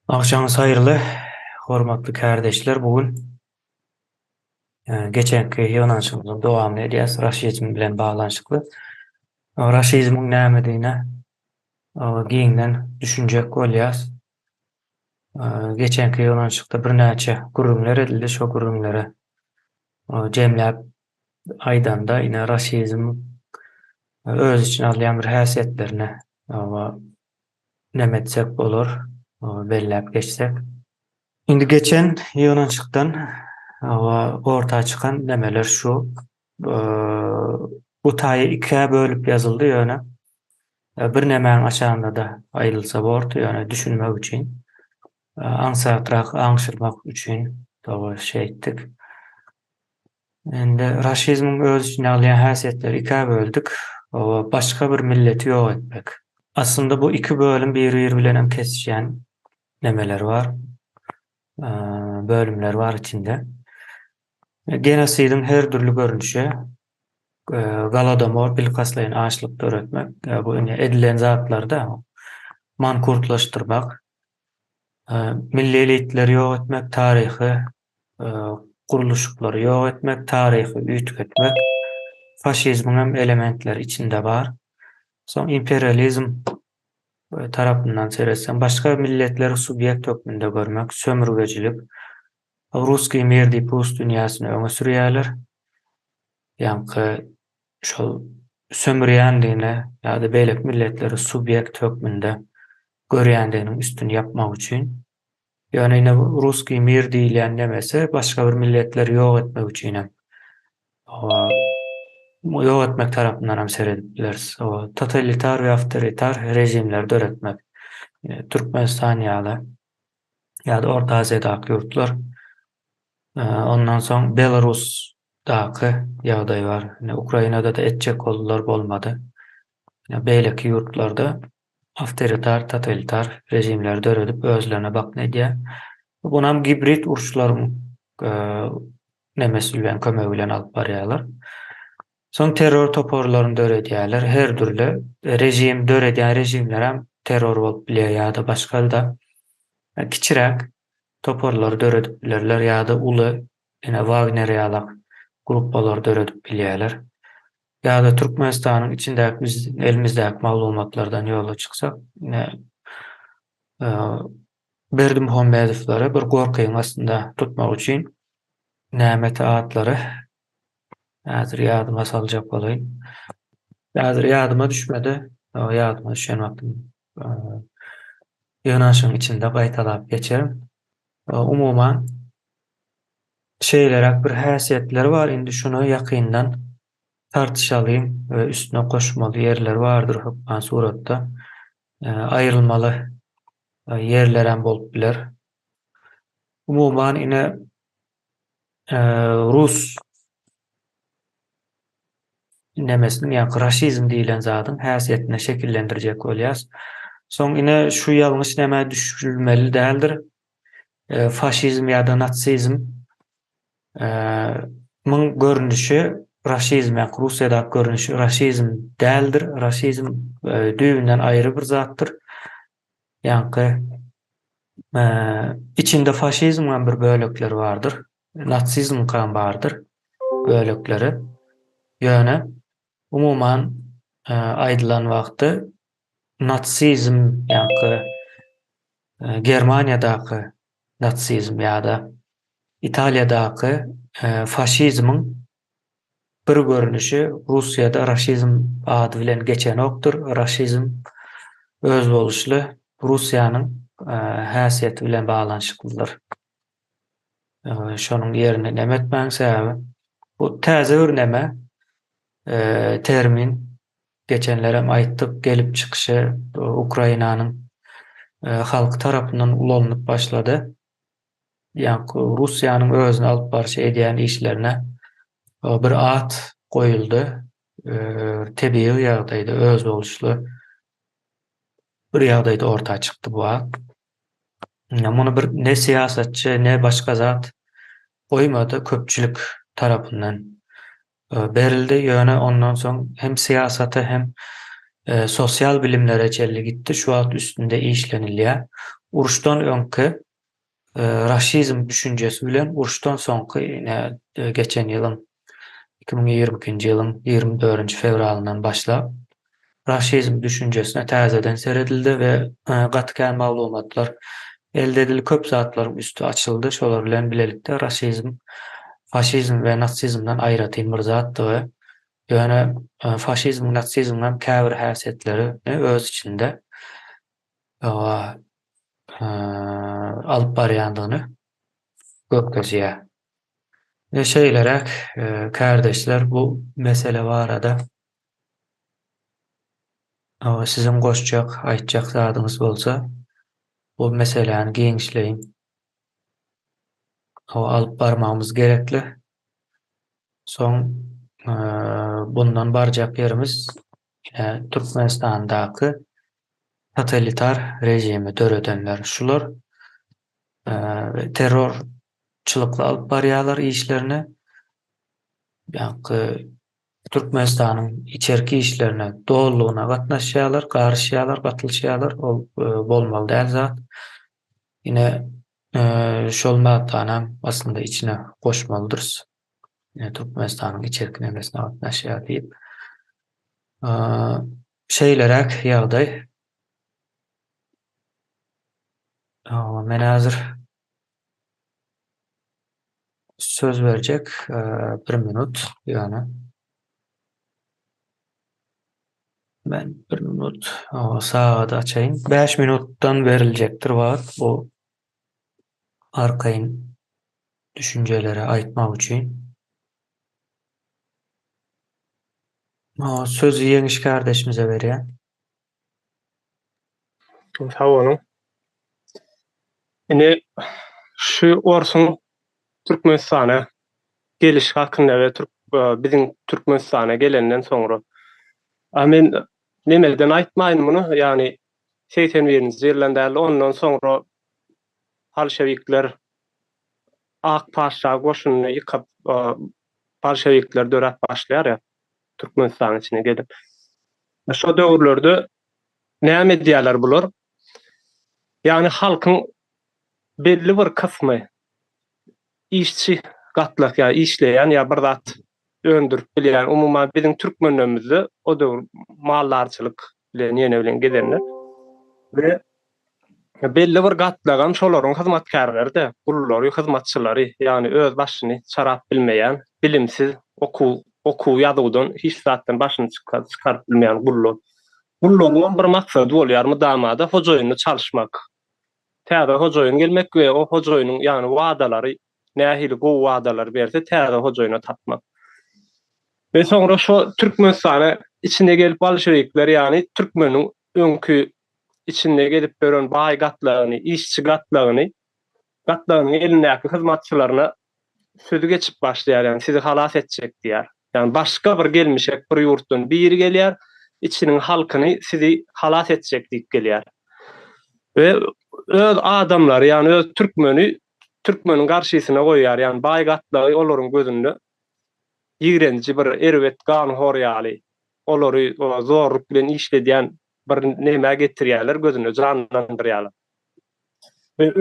Akşamınız hayırlı, hormatly kardeşler. Bugün geçenki ýygnaşymyzyň dowamyny edýäs. Raşizm bilen baglanşykly. Raşizmiň näme giňden düşünjek bolýas. Geçenki ýygnaşykda bir näçe gürrümler edildi. Şo gürrümlere jemläp aýdanda ine raşizm öz içine alýan bir häsiýetlerini nemetsek bolar, belläp geçsek. Indi geçen ýygnaşykdan ortağa çıkan nemeler şu. Bu taýy ikiä bölüp ýazyldy ýöne. Bir nemäň aşagynda da aýrylsa boldy ýöne düşünmek üçin. Aňsatrak aňşyrmak üçin şey etdik. Endi raşizmiň öz içine alýan häsiýetleri ikiä böldük. Başga bir milleti ýok etmek. Aslında bu iki bölüm biri bilen hem kesişýän nemeler var. Bölümler var içinde. Genosidiň her türlü görünüşi, Galadomor, bilkaslayan açlık öğretmek, bu edilen zatlarda mankurtlaştırmak, milli elitleri yok etmek, tarihi kuruluşları yok etmek, tarihi ütük etmek, faşizmin hem elementleri içinde var. Son imperializm tarafından seyretsem, başka milletleri subjekt hükmünde görmek, sömürgecilik, Ruski mirdi pus dünýasyny öňe sürýärler. Ýa-ni şol sömürýändigine ýa-da beýlek milletleri subjekt hökmünde görýändiginiň üstüni yapmak üçin. Ýöne ine Ruski mir diýilen nemesi başga bir milletleri ýok etmek üçin hem ýok etmek tarapyndan hem seredipler. Totalitar we awtoritar rejimler döretmek. Türkmenistan ýa-da Orta Aziýadaky ýurtlar. Ondan soň Belarus daky ýagdaý var. Ukrainada da etjek boldular, bolmady. Beýleki ýurtlarda awtoritar, totalitar rejimler döredip özlerine bak ne diye. Bunam gibrit uruşlaryň nemesi bilen kömegi bilen alyp barýarlar. Soň terror toporlaryny döredýärler. Her türlü rejim döredýän rejimler hem terror bolup bilýär ýa-da başga da kiçirek toporlary döredip bilerler ýa-da uly ene Wagnerýalak gruppalar döredip bilýärler. Ýa-da Türkmenistanyň içindäki biz elimizdäki maglumatlardan ýola çyksak, Berdimuhamedowlary bir gorkyň aslında tutmak üçin näme atlary häzir ýadyma saljak bolaýyn. Häzir ýadyma düşmedi. Ýadyma düşen wagtym ýygnaşyň içinde gaýtalap geçerim. Umuman şeylerek bir häsiýetleri var. Indi şunu ýakyndan tartışalım ve üstüne koşmalı yerler vardır hukman suratda. Ayrılmalı yerler bolup biler. Umuman ine Rus nemesinin ýa-ni raşizm diýilen zadyň häsiýetine şekillendirjek bolýas. Soň ine şu ýalňyş näme düşülmeli däldir. Faşizm ýa-da natsizm myň görünüşi raşizm ýa Russiýada görünüşi raşizm däldir. Raşizm düýünden aýry bir zatdyr. Ýa-ni içinde faşizmden bir bölekleri vardır. Natsizm kan bardır bölekleri. Ýöne umuman aýdylan wagty natsizm ýa-ni Germaniýadaky natsizm ýa-da Italiýadaky faşizmiň bir görünüşi Russiýada raşizm ady bilen geçen okdur. Raşizm öz boluşly Russiýanyň häsiýeti bilen baglanşyklydyr. Şonuň ýerine nemetmäň sebäbi bu täze bir neme termin geçenlerem aýtdyk gelip çykyşy Ukrainanyň halky tarapyndan ulanyp başlady. Ýa-ni Russiýanyň özüne alyp barşy edýän işlerine bir at goýuldy. Tebii ýagdaýda öz boluşly bir ýagdaýda ortağa çykdy bu at. Muny bir ne siýasatçy ne başga zat goýmady, köpçülik tarapyndan berildi. Ýöne ondan soň hem siýasaty hem Sosyal bilimlere çelli gitti. Şu alt üstünde işlenilýär. Uruşdan öňkü raşizm düşünjesi bilen uruşdan soňky geçen ýylyň 2022-nji ýylyň 24-nji fevralyndan başlap raşizm düşünjesine täzeden seredildi we gatykän maglumatlar elde edildi. Köp zatlaryň üstü açyldy. Şolar bilen bilelikde raşizm, faşizm we natsizmden aýratyn bir zatdygy. Ýöne faşizm, natsizmden käbir häsiýetleri öz içinde alyp barýandygyny gökdeşýär. Şeýlerek kardeşler bu mesele barada sizin goşjak, aýtjak zadyňyz bolsa bu meseleni geňişleýin. Alyp barmamyz gerekli. Soň bundan barjak ýerimiz Türkmenistandaky totalitar rejimi döredenler. Şular terrorçylykla alyp barýarlar işlerini. Türkmenistanyň içerki işlerine doluluğuna gatnaşýarlar, garşýarlar, gatylşýarlar. Ol bolmaly däl zat. Ine şol matanam aslında içine goşmalydyr. Türkmenistanyň içerki nemesine gatnaşýar diýip. Şeýlerek ýagdaý. Men hazır söz berjek 1 minut ýani. Ben 1 minut saat açayım. 5 minuttan verilecektir wagt bu arkaýyn düşünjelere aýtmak üçin. Sözü Ýeňiş kardeşimize berýän. Sağ olun. Ine şu orsun Türkmenistana geliş hakynda we biziň Türkmenistana gelenden soňra men nemelden aýtmaýyn muny, ýani 81-nji ýyllarda ondan soňra Bolşewikler Akpaşa goşunyny ýykyp Bolşewikler döräp başlaýar ýa Türkmenistan içine gelip. Şo döwürlerde näme diýerler bular? Ýani halkyň belli bir kysmy işçi gatlak ýa işleýän ýa bir zat öndürüp bilýän umumyň biziň türkmenlerimizi o döwür mallarçylyk bilen ýene bilen gelenler we belli bir gatlagam şolaryň hyzmatkarlary, gullary, hyzmatçylary, ýani öz başyny çarap bilmeýän, bilimsiz, okuw ýazydan hiç zatdan başyny çykaryp bilmeýän gullar. Gullaryň bir maksady bolýar mydamada hojaýyny çalyşmak. Täze hojaýyn gelmek we o hojaýynyň ýani wadalary, nähili gowy wadalar berse täze hojaýyna tapmak. Ve soňra şo Türkmenistana içine gelip Bolşewikler ýani türkmeniň öňkü içinde gelip beren baý gatlagyny, işçi gatlagyny, elindäki hyzmatçylaryna sözü geçip başlaýar, ýani sizi halas etjek diýär. Ýani başga bir gelmişek bir ýurtdan biri gelýär, içiniň halkyny sizi halas etjek diýip gelýär. Ve öz adamlar ýani öz türkmeniň garşysyna goýýar, ýani baý gatlagy olaryň gözünde ýigrenji bir erwet gany horýaly, olary zorluk bilen işledýän bir näme getirýärler, gözüne canlandyrýarlar. Ve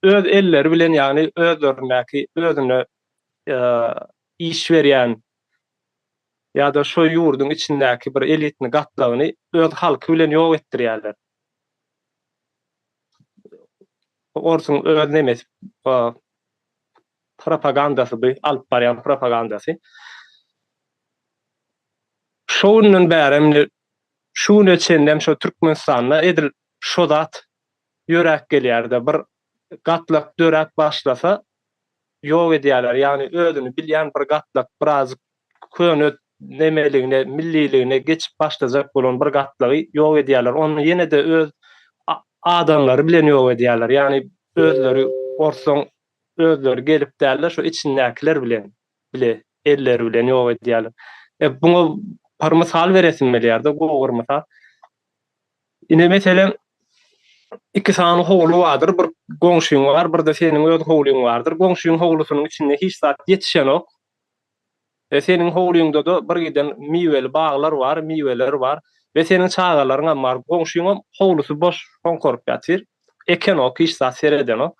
öz elleri bilen ýani özlerindäki özüne iş berýän ýa-da şo ýurduň içindäki bir elitni gatlagyny öz halky bilen ýok etdirýärler. Orsun öz nemesi propagandasy, alyp barýan propagandasy. Şonuň bäri şunu içindem şo Türkmenistanda edil şo zat ýörek gelýärde bir gatlak dörek başlasa ýok edýärler, ýani özüni bilýän bir gatlak biraz könet nemeligine, milliligine geçip başlajak bolan bir gatlagy ýok edýärler. Onu ýene de öz adamlary bilen ýok edýärler. Ýani özleri orsoň özleri gelip därler şo içindäkiler bilen elleri bilen ýok edýärler. Buňa bir mysal beresim gelýärde, gowy mysal. Ine meselen iki sany howlu bardyr, bir goňşyň bar, bir de seniň öz howluň bardyr. Goňşyň howlusynyň içinde hiç zat ýetişen ok. Seniň howluňda da bir giden miweli baglar bar, miweler bar. Ve senin çağalaryň ammar goňşuňam howlusy boş konkorup ýatyr. Eken ok iş zat sereden o.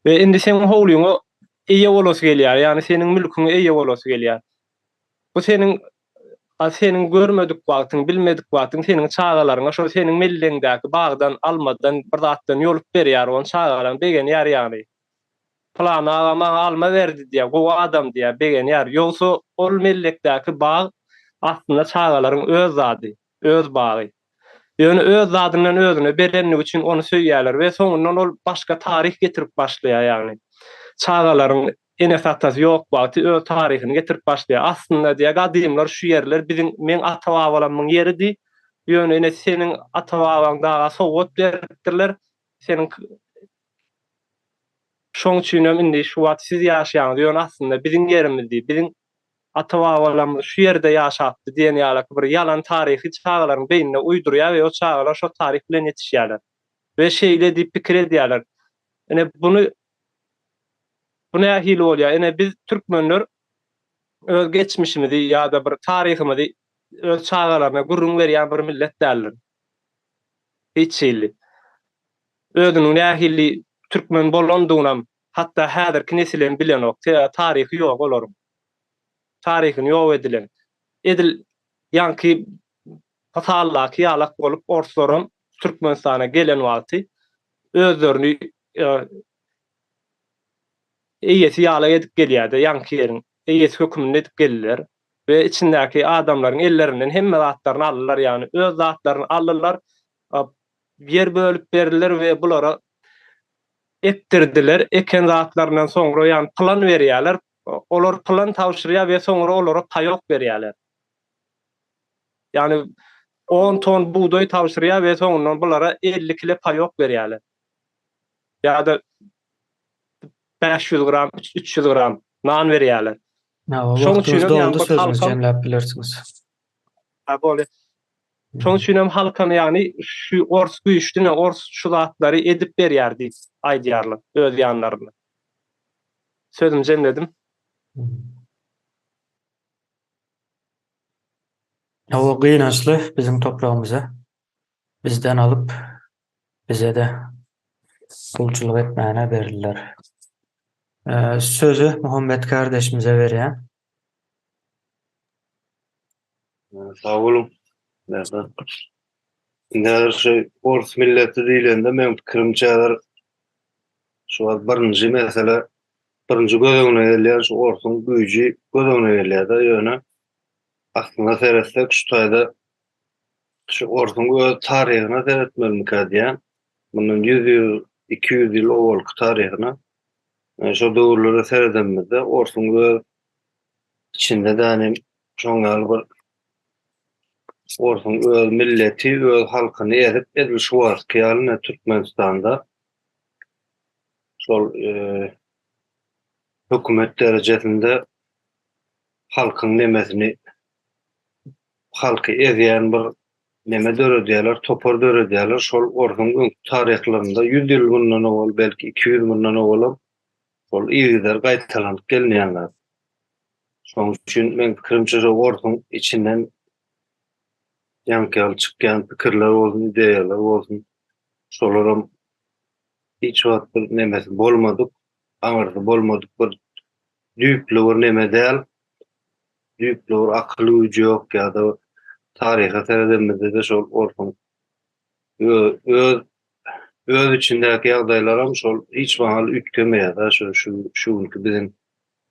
Ve indi senin howluňa eýe bolasy gelýär. Ýani senin mülküňe eýe bolasy gelýär. Bu senin görmedik wagtyň, bilmedik wagtyň senin çağalaryňa şo senin melleňdäki bagdan almadan bir zatdan ýolup berýär. On çağalaryň begen ýar ýani. Plana ama alma berdi diýe, gowa adam diýe begen ýar. Ýogsa ol mellekdäki bag aslynda çağalaryň öz zady, öz bagy. Ýöne öz zadynyň özüne berenlik üçin onu söýýärler we soňundan ol başga tarih getirip başlaýar ýani. Çağalaryň ene satasy ýok wagty öz taryhyny getirip başlaýar. Aslynda diýe gadymlar şu ýerler bizim men ata-babalarymyň ýeridi. Ýöne ene senin ata-babaň daga sowgat beripdirler. Senin şoň üçinem indi şu wagt siz ýaşaýan diýen aslynda biziň ýerimizdi. Biziň ata-babalarymyz şu ýerde ýaşapdy diýen ýaly bir ýalan taryhy çağalaryň beýnine uýdurýar we o çağalar şo taryh bilen ýetişýärler. We şeýle diýip pikir edýärler. Ene buna ähil bolýar. Ene biz türkmenler öz geçmişimizi ýa-da bir taryhymizi öz çağalaryna gurrun berýän bir millet däldir. Hiç şeýle. Özüniň ähilli türkmen bolandygynam hatda häzirki nesilleň bilen ok, taryhy ýok olaryň. Taryhyny ýok edilen. Ýanky Hatallak ýalak bolup orslaram Türkmenistana gelen wagty özlerini eýesi ýala edip gelýärdi. Ýanky ýeriň eýesi hökümini edip geldiler we içindäki adamlaryň ellerinden hemme zatlaryny aldylar, ýani öz zatlaryny aldylar. Yer bölüp berdiler we bulara ettirdiler. Eken zatlarından soňra ýani plan berýärler. Olar plan tawşyrýar we soňra olara paýok berýärler. Ýani 10 ton buğday tawşyrýar we soňundan bulara 50 kilo paýok berýärler. Ýa-da 500 gram, 300 gram nan berýärler. Şoň üçin doldy sözüňizi jemläp bilersiňiz. Bole. Şoň üçin hem halkany ýani şu ors güýçdine ors şu zatlary edip berýärdi aýdýarlar öz ýanlaryna. Sözüm jemledim. O gynançly bizim toprağımıza bizden alıp bize de kulçuluk etmäne berildiler. Sözü Muhammed kardeşimize berýän. Sağ olun. Näçe ors milleti diýilende men pikirimçe şu birinji mesele birinji gözeňine gelýär şu orsuň güýji gözeňine gelýär-de ýöne aslynda seretsek şu taýda şu orsuň öz taryhyna seretmelik diýen. Bunun 100 ýyl, 200 ýyl owalky taryhyna şu döwürlere seredemizde orsuň öz içinde däne şoňal bir orsuň öz milleti, öz halkyny edip edilýär şu ýalyna Türkmenistanda şol hökümet derejesinde halkyň nemesini halky ezýän bir neme döredýärler, topar döredýärler. Şol orsuň taryhlarynda 100 ýyl bundan owal, belki 200 bundan owal şol ýygylar gaýtalanyp gelýänler. Şoň üçin men pikirimçe orsuň içinden ýanky çykýan pikirler bolsun, ideýalar bolsun. Şolaram hiç wagt bir nemesi bolmadyk, aňyrdy bolmadyk bir düýpli bir neme däl. Düýpli bir akyly güýji ýok ýa-da taryha seredemizde de şol orsuň öz içindäki ýagdaýlaram şol hiç wagt ütkemeýär-de şuňky biziň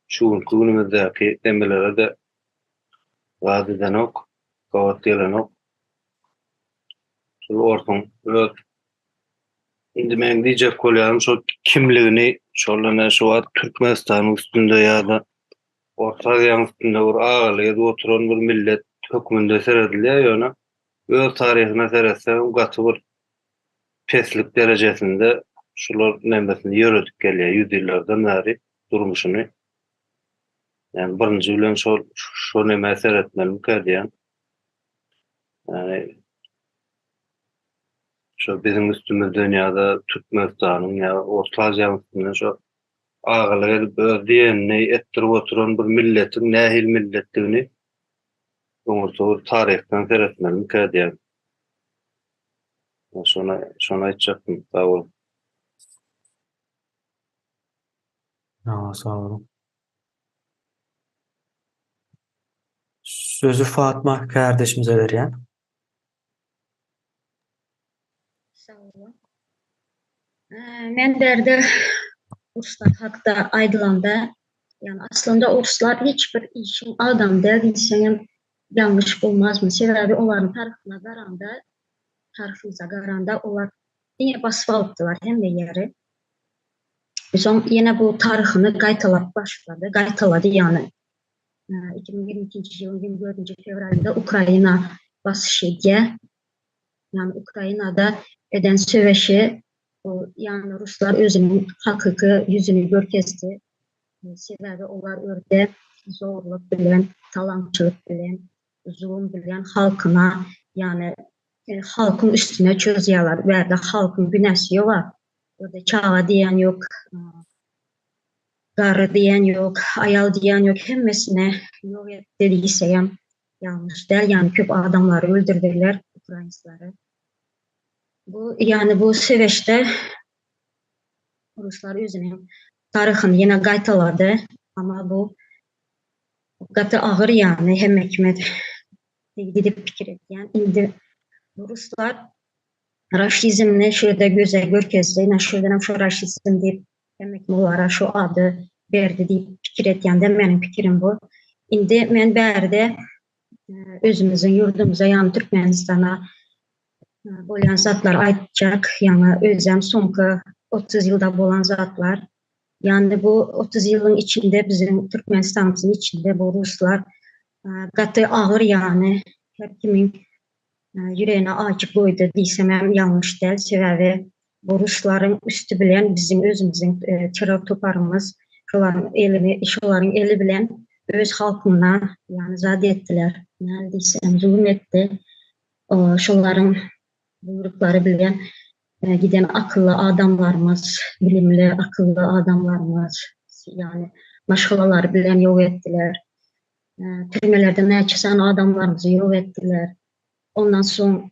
şuňky günümizdäki demelere de gadeden ok, gawat gelen ok. Şol orsuň öz indi men diýjek bolýarym şol kimligini şolana şu wagt Türkmenistanyň üstünde ýa-da Orta Aziýanyň üstünde bir agalygy oturan bir millet hökmünde seredilýär ýöne öz taryhyna seretse gaty bir peslik derejesinde şular nemesini ýöredip gelýär 100 ýyllardan bäri durmuşyny. Yani birinji bilen şo neme seretmelik diýen. Yani şu bizim üstümizden ýa-da Türkmenistanyň ýa Orta Aziýanyň üstünden şu agalygy diýenini etdirip oturan bir milletin nähil milletligini Umurtu tarihten teretmeli diýen. Şona aýtjaktym. Sag ol. Sağ olun. Sözü Fatma kardeşimize veriyen. Sağ olun. Men derde urslar hakda aydılanda, yani aslında urslar hiçbir işin adam değilsen yanlış bulmazmı? Sebebi onların tarafına garanda, tarafımıza garanda onlar yine basfalıktılar hem de yeri. Son yine bu tarihini gaytalap başladı. Gaytaladı yani. 2022 yılın 24. fevralinde Ukrayna basışı diye. Yani Ukrayna'da eden söveşi yani Ruslar özünün hakkı yüzünü görkezdi. Sebebi onlar örde zorluk bilen, talançılık bilen, zulüm bilen halkına yani halkın üstüne çözüyorlar. Ve de halkın günahı var. Orada çağa diyen yok, garı diyen yok, ayal diyen yok. Hemmesine yok dediysem yanlış der. Yani köp adamları öldürdüler Ukraynalıları. Bu süreçte Ruslar özünün tarihini yine gaytaladı ama bu gatı ağır yani hem hükümet gidip fikir etken. Indi Ruslar raşizmni şöyle göze görkezdi. Şöyle şu raşizm deyip demek onlara şu adı verdi deyip fikir etken de benim fikrim bu. Indi men berde özümüzün yurdumuza yani Türkmenistan'a bolan zatlar aytacak. Yani özüm sonki 30 yılda bolan zatlar. Yani bu 30 yılın içinde bizim Türkmenistan'ımızın içinde bu Ruslar gatı ağır yani her kimin yüreğine açık koydu diysem hem yanlış değil. Sebebi bu Rusların üstü bilen bizim özümüzün terör toparımız şoların eli bilen öz halkına yani zade ettiler. Neredeyse zulüm etti. Şoların buyrukları bilen giden akıllı adamlarımız, bilimli akıllı adamlarımız yani maşgalaları bilen yok ettiler. Türmelerde ne çıkan adamlarımızı yok ettiler. Ondan sonra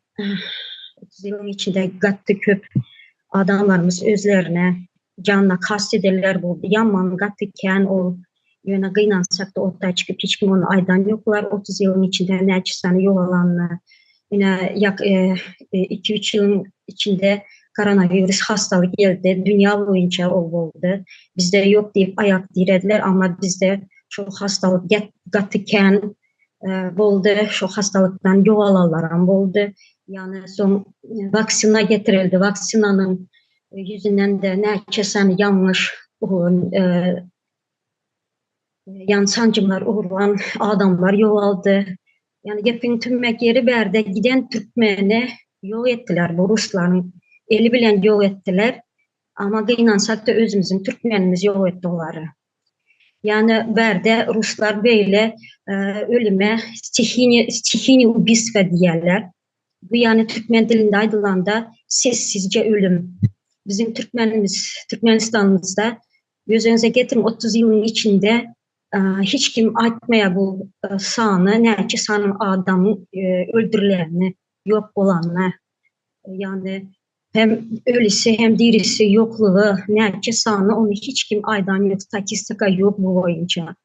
30 yılın içinde gattı köp adamlarımız özlerine canına kastederler buldu. Yaman gattı ken o yöne kıynansak da ortaya çıkıp hiç kim onu aydan yoklar. 30 yılın içinde ne çıkan yol alanlar. Yine yak 2-3 yılın içinde koronavirüs hastalık geldi. Dünya boyunca oldu. Bizde yok deyip ayak dirediler ama bizde şu hastalık gatıken oldu. Şu hastalıktan yol alanlar oldu. Yani son vaksina getirildi. Vaksinanın yüzünden de ne kesen yanlış yan sancımlar uğrulan adamlar yol aldı. Yani gepin tümmek yeri berde giden Türkmeni yok ettiler. Bu Rusların eli bilen yok ettiler. Ama kıynansak da özümüzün Türkmenimiz yok etti onları. Yani berde Ruslar böyle ölüme stihini ubiska diyorlar. Bu yani Türkmen dilinde aydılanda sessizce ölüm. Bizim Türkmenistan'ımızda gözünüze getirin 30 yılın içinde hiç kim aytmaya bu sanı, ne ki sanın adamın öldürülerini, yok olanlar. Yani hem ölüsü hem dirisi yokluğu, ne ki sanı onu hiç kim aydan yok, statistika yok bu boyunca.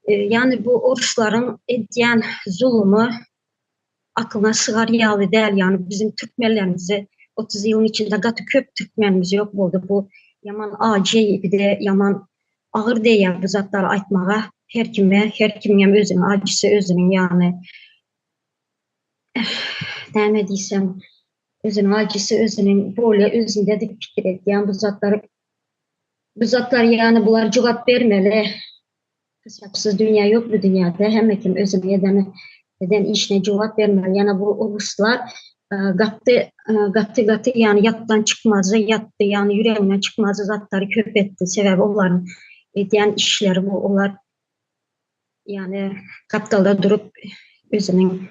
Yani bu Rusların ediyen zulmü aklına sığar yağlı değil. Yani bizim Türkmenlerimizi 30 yılın içinde gatı köp Türkmenimiz yok oldu. Bu yaman acı bir de yaman ağır değil bu zatları aytmağa. Her kimem özünün acısı özünün yani ne diysem özünün acısı özünün böyle özünde de fikir et. Yani bu zatlar yani bunlar cevap vermeli. Hesapsız dünya yok bu dünyada. Hem kim özünü eden işine cevap vermeli. Yani bu Ruslar gattı yani yattan çıkmazı yattı yani yüreğinden çıkmazı zatları köp etti. Sebebi onların ediyen işleri bu. Onlar yani kaptalda durup özünün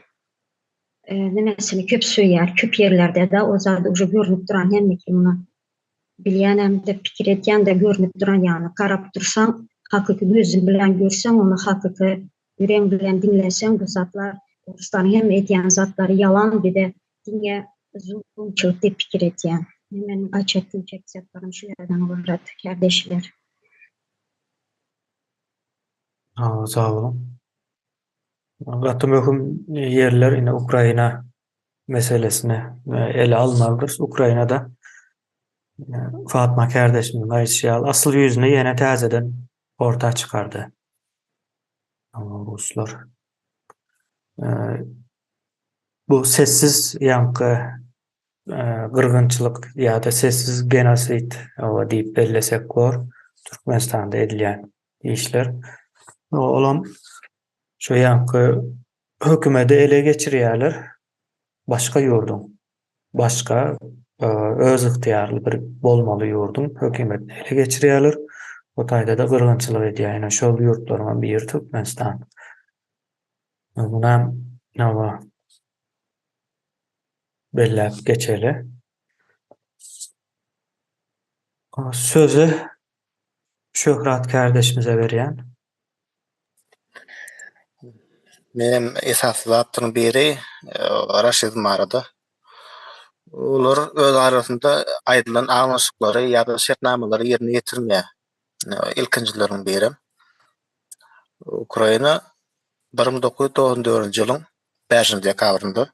nemesini köp söyler. Köp yerlerde de o zaten уже görünüp duran hem ki bunu bilen hem de fikir etken de görünüp duran yani karap dursan hakiki gözün bilen görsen onu hakiki yüreğin bilen dinlesen bu zatlar Rusların hem etyen zatları yalan bir de dine zulümçülük de pikir etyen. Hemen açıklayacak zatlarım şulardan olarak kardeşler. Sağ olun. Gatı möhüm yerler yine Ukrayna meselesini ele almalıdır. Ukrayna'da Fatma kardeşimin Ayşe asıl yüzünü yine tazeden ortaya çıkardı. Ama Ruslar. E, Bu sessiz yankı, kırgınçılık ya da sessiz genosit o deyip bellesek var. Türkmenistan'da edilen işler. Olan şu yankı hükümeti ele geçiriyorlar. Başka yurdun, başka öz ihtiyarlı bir bolmalı yurdun hükümetini ele geçiriyorlar. O tayda da kırgınçılık ediyor. Yani şol yurtlarından bir Türkmenistan. Buna nava bellep geçeli. Sözü Şöhrat kardeşimize veriyen. Benim esas zatın biri Raşid Marada. Olar öz arasında ayrılan anlaşıkları ya da şartnamaları yerine getirmeye ilkincilerin biri. Ukrayna 1994 yılın 5. dekabrında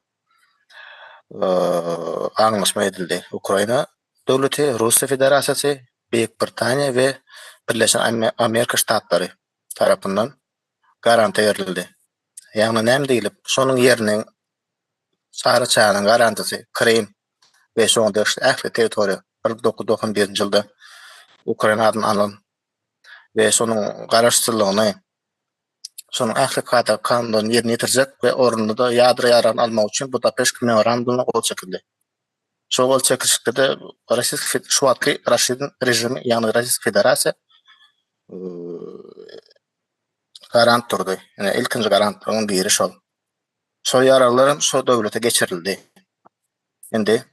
anlaşma edildi. Ukrayna devleti Rusya Federasyası, Büyük Britanya ve Birleşen Amerika Ştatları tarafından garanti verildi. Yani nem deyilip, şonun yerinin Sarı Çağ'ın garantisi Krim ve şonda ähli territoriýa 1991 ýylda Ukrainadan alan ve şonun garaşdyrlygyny şonun ähli kata kanunyny ýerine ýetirjek we orunda da ýadry ýaran almak üçin Budapeşt memorandumy gol çekildi. Şo gol çekilişde de şu wagtky Raşidin rejimi, ýani Raşid Federasiýa garant durdy. Yani ilkinji garantlaryň biri şol. Şo ýaralaryň şo döwlete geçirildi. Endi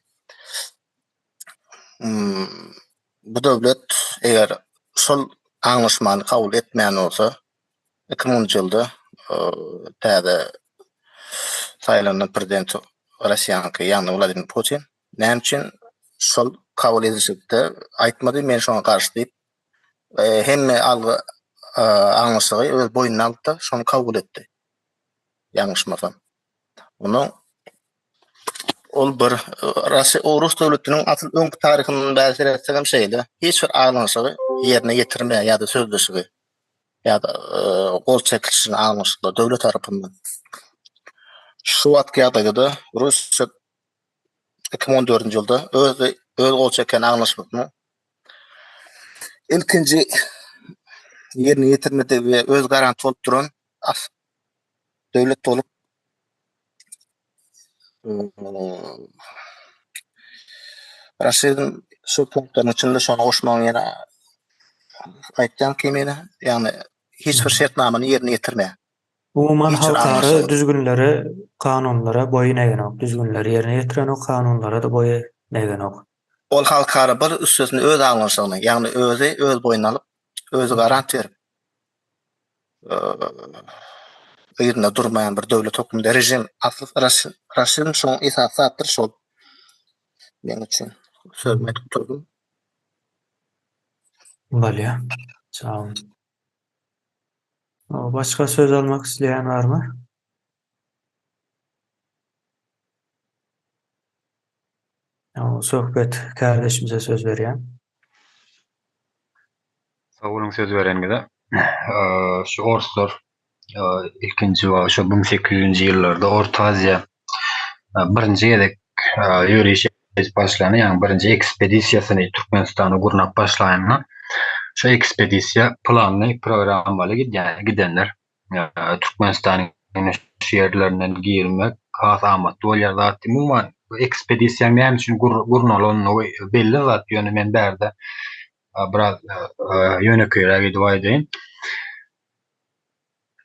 bu döwlet eger şol anlaşmany kabul etmeýän bolsa 2010 ýylda täze saýlanan prezident Russiýanyky ýani Vladimir Putin näme üçin şol kabul edilişde aýtmady, men şoňa garşy diýip hemme algy anlaşygy öz boýnuna alyp da şonu kabul etdi. Ýangyşmasam. Bunu ol bir Rus döwletiniň asyl öňkü taryhyny bäzir etsegem şeýle, hiç bir anlaşygy ýerine ýetirmeýär ýa-da sözleşigi ýa-da gol çekilişini anlaşyklary döwlet tarapyndan. Şu wagtky ýagdaýda Russiýa 2014 ýylda öz gol çeken anlaşmasyny ilkinji ýerine ýetirmedi we öz garanti bolup duran döwlet bolup Raşidin şu punktlaryň içinde şonu goşmagyny ýene aýtjan kimene, ýani hiç bir şertnamany ýerine ýetirmeýär. Umuman Hiç bir halkary anlaşygy. düzgünleri, kanunlara boyun eýenok. Düzgünleri ýerine ýetiren o kanunlara da boyun eýenok. Ol halkara bir üstesini öz anlaşygyny, ýani özü öz boýuna alyp, özü garant berip ýerine durmayan bir döwlet hökümde rejim asıl Raşidin şoň esasatdyr şol. Men üçin sözüme tutdum. Balya. Sağ olun. Başka söz almak isteyen var mı? Sohbet kardeşimize söz veriyen. Sağ olun söz verengide. Şu Orslar ilkinci we şu 1800-nji ýyllarda Orta Aziýa birinji gedek ýöreýiş başlany, ýani birinji ekspedisiýasyny Türkmenistana gurnap başlaýanlar. Şu ekspedisiýa planly, programmaly gidenler. Türkmenistanyň şu ýerlerinden girmek, has amatly bolýar. Umuman ekspedisiýa näme üçin gurnalanyny belli zat ýöne men bärde biraz ýönekeýärek edip aýdyn.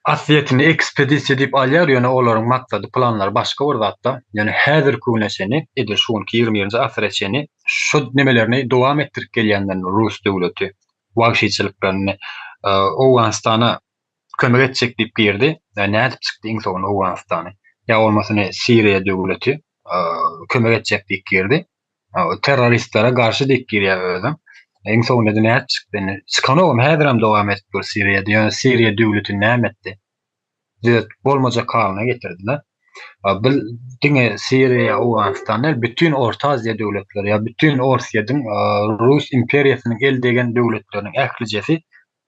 Asliyetini ekspedisiýa diýip alýar, ýöne olaryň maksady, planlary başga bir zatda. Ýöne häzir küneşeni, edir şuňky 20-nji asyr eşeni şu nemelerini dowam etdirip gelýänler Rus döwleti, wagşyçylyklaryny Awganistana kömek edecek diýip girdi. Ne edip çykdy iň soňunda Awganistany. Ya bolmasa Siriýa döwleti kömek edecek diýip girdi. Terroristlere garşy diýip girýär özüm. Iň soňunda ne edip çykdy? Çykan ogam häzirem dowam etdi Siriýede. Ýöne Siriýa döwleti näme etdi? Bolmajak halyna getirdiler. Diňe Siriýa, Awganistan, bütün Orta Aziýa döwletleri, ya bütün Orsiýadyň Rus imperiýasynyň eldegen döwletleriniň ählijesi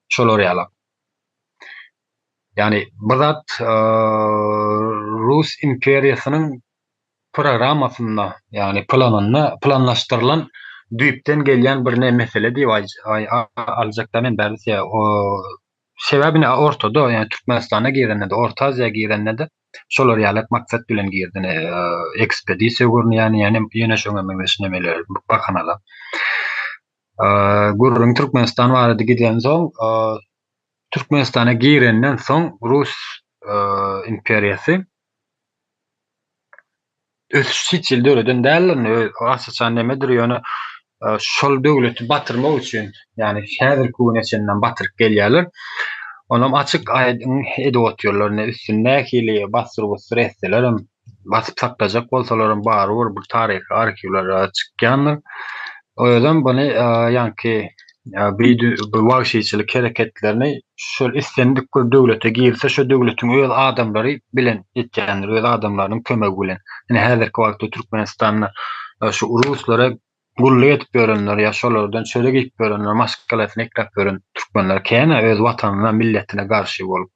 şolar ýaly. Yani bizzat Rus imperiýasynyň programmasyna, yani planlaşdyrylan düýpden gelýän bir mesele diýip aljakda men bäri o sebäbini ortada, yani Türkmenistana girende, Orta Aziýa girende şolar ýaly maksat bilen girdin. Ekspedisiýa görnýän, yani ýene şoňa meňzeşnemeler bakanala. Gurrun Türkmenistan barada giden soň Türkmenistana girenden soň Rus imperiýasy hiç ýyl döwleden däl, asasan nemedir ýöne şol döwleti batyrmak üçin, yani häzir küneçinden batyryp gelýärler. Onam açyk aýdyň edip otýarlar, üstüne hili basyryp etseler, basyp saklajak bolsalaryň bary bir taryhy arkiwler çykýanlar. O ýönden buny ýanky bir wagşyçylyk hereketlerini şol istendik bir döwlete girse, şu döwletiň öz adamlary bilen etkenler, öz adamlarynyň kömegi bilen. Yani häzirki wagtda Türkmenistanda şu Ruslara gulle etip görenler, ya şolardan şöyle giyip görenler, maskalasyny eklep gören türkmenler kene öz watanyna, milletine garşy bolup.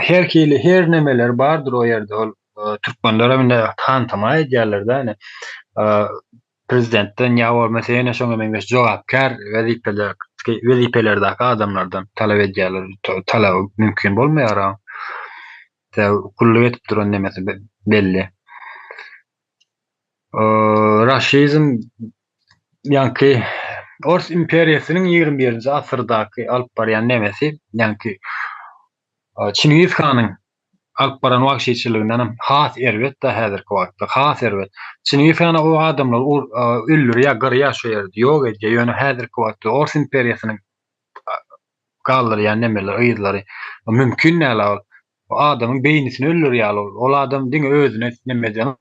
Her nemeler bardyr o ýerde, ol türkmenlere mine tantama edýärler da, yani prezidentden ýa bolmasa ýene şoňa meňzeş jogapkar wezipelerdäki adamlardan talap edýärler. Talap mümkin bolmaýar. Gulle etip duran nemesi belli. Raşizm, yani Ors imperiýasynyň 21-nji asyrdaky alyp barýan nemesi, yani Çingiz Hanyň alyp baran wagşyçylygynyň has erwet da häzirki wagtda has erwet. Çingiz Han o adamlar öllür ya gyrya şu ýerde ýok edýär. Ýöne häzirki wagtda Ors imperiýasynyň gallary, ýani nemeler, ýyllary mümkin näle o adamyň beýnisini öllür ýaly. Ol adam diňe özüne nemeden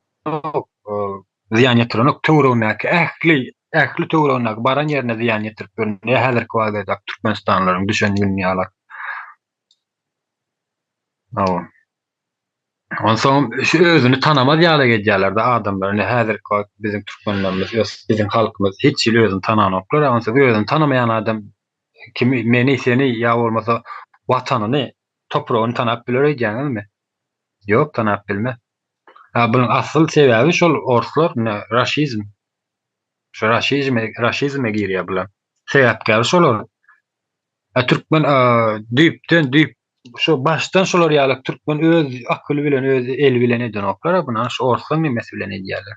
ziyan ýetirmek töwregindäki ähli töwregindäki baran ýerine ziyan ýetirip berýär. Häzirki wagtda Türkmenistanlaryň düşünýän ýalar. Ondan şu özünü tanamaz ýaly gedýärler de adamlar. Häzirki wagtda bizim türkmenlerimiz, bizim halkymız hiç ýyl özüni tananoklar. Ondan özüni tanamayan adam kimi meni seni ýa bolmasa watanyny, topragyny tanap biler eýänmi? Ýok, tanap bilmez. Bunun asıl sebebi şol Orslar, raşizm. Şu raşizme girýär bular. Sebäpkär şolar. Türkmen düýpden şu baştan şolar ýaly türkmen öz akyly bilen, öz eli bilen edenoklar, buna şu Orslaň nemesi bilen edýärler.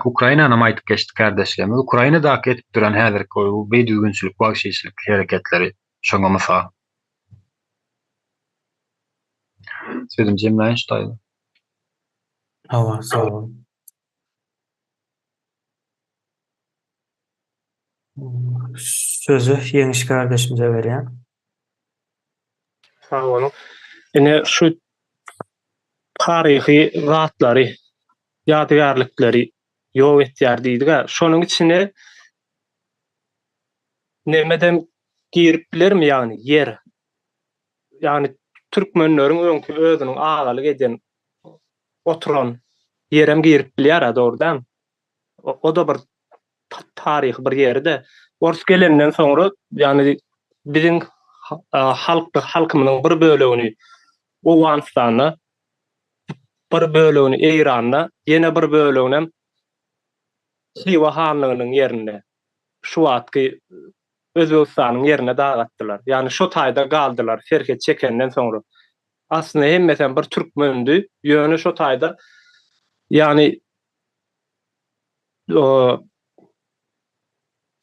Ukrainany aýtyp geçdik kardeşlerim. Ukrainadaky etip duran häzirki bu beýdügünçilik, wagşyçylyk hereketleri şoňa mysal. Sözüm Cemil Einstein. Sağ olun. Sözü Ýeňiş kardeşimize berýän. Sağ olun. Ine şu tarihi zatlary, ýadygarlykları ýok etýär diýdiler. Şonuň içine nemeden girip bilermi ýani yer? Yani türkmenleriň öňkü özüniň agalyk eden oturan yerem girip bilýär doğrudan. O da bir tarihi bir ýerde. Ors gelenden soňra yani biziň halkymynyň bir bölegini Awganistana, bir bölegini Eýranda, ýene bir bölegini Xiva hanlygynyň ýerine, şu wagtky Özbegistanyň ýerine dagatdylar. Yani şu taýda galdylar şerket çekenden soňra. Aslında hemmeten bir türkmendi, ýöne şu taýda yani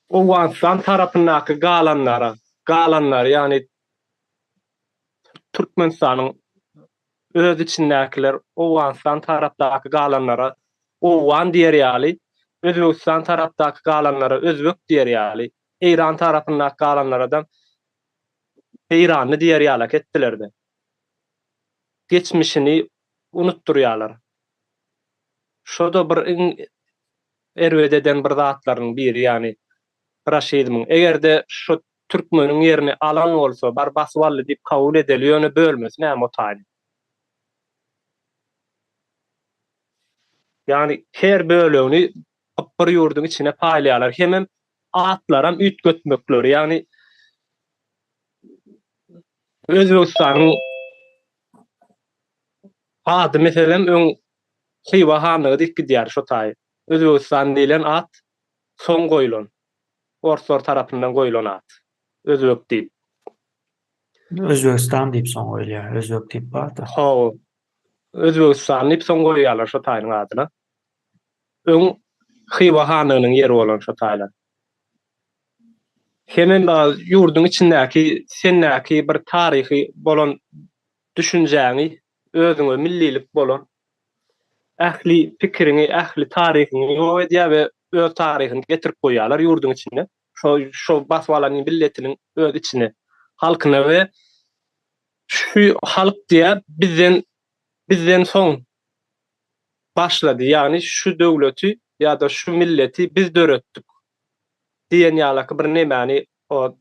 Awganistan tarapyndaky galanlar yani Türkmenistanyň öz içindekiler Awganistan tarapdaky galanlara Awgan diýer ýaly, Özbegistan tarapdaky galanlara Özbek diýer ýaly, Eýran tarapyndaky galanlardan İran'ı diğer ýalak etdilerdi. Geçmişini unutturýarlar. Şoda bir erwededen bir zatlaryň biri, ýani Raşidimiň. Egerde şu türkmeniň ýerini alan bolsa, bar baswally diýip kabul edilýär, bölmesi näme otady. Yani her bölüğünü bir yurdun içine paylayalar. Hemen atlaram üt götmekleri. Yani Özbekistan'ın adı mesela ön Xiva hanlığı dik gidýär şo taý. Özbekistan diýilen at son goýulan. Orslar tarapyndan goýulan at. Özbek diýip. Özbekistan diýip soň goýulýar. Özbek diýip bardy. Ho. Özbekistan diýip son goýýarlar şo taýyň adyna. Ön Xiva hanlygynyň ýeri bolan şo taýlar. Hemen yurdun içindäki sennäki bir taryhy bolan düşünjäňi, özüňe millilik bolan ähli pikirini, ähli taryhyny ýok edýär we öz taryhyny getirip goýýarlar yurdun içine. Şo baswalanyň milletiniň öz içine, halkyna we şu halk diýär bizden soň başlady. Yani şu döwleti ýa-da şu milleti biz döretdik diýen ýalaky bir nemäni o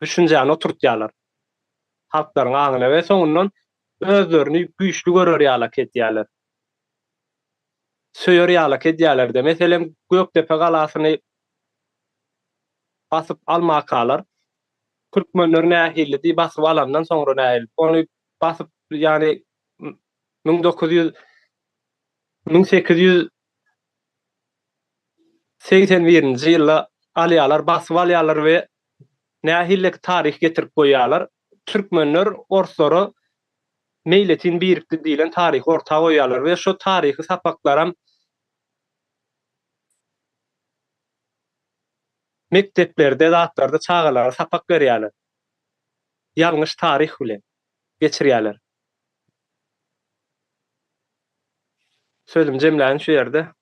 düşünjäni oturtýarlar. Halklaryň aňyna we soňundan özlerini güýçlü görer ýalak edýärler. Söýer ýalak edýärler-de. Meselem Göktepe galasyny basyp almakalar. Türkmenler nähili diýip basyp alandan soňra nähili. Onu basyp ýani 1881-nji ýylda alýarlar, basyp alýarlar we nähillik taryh getirip goýýarlar. Türkmenler orslary meýletin birikdi diýilen taryh ortaga goýýarlar we şo taryhy sapaklaram mekteplerde, zatlarda çağalara sapak berýärler. Ýalňyş taryh bilen geçirýärler. Sözüm jemläni şu ýerde.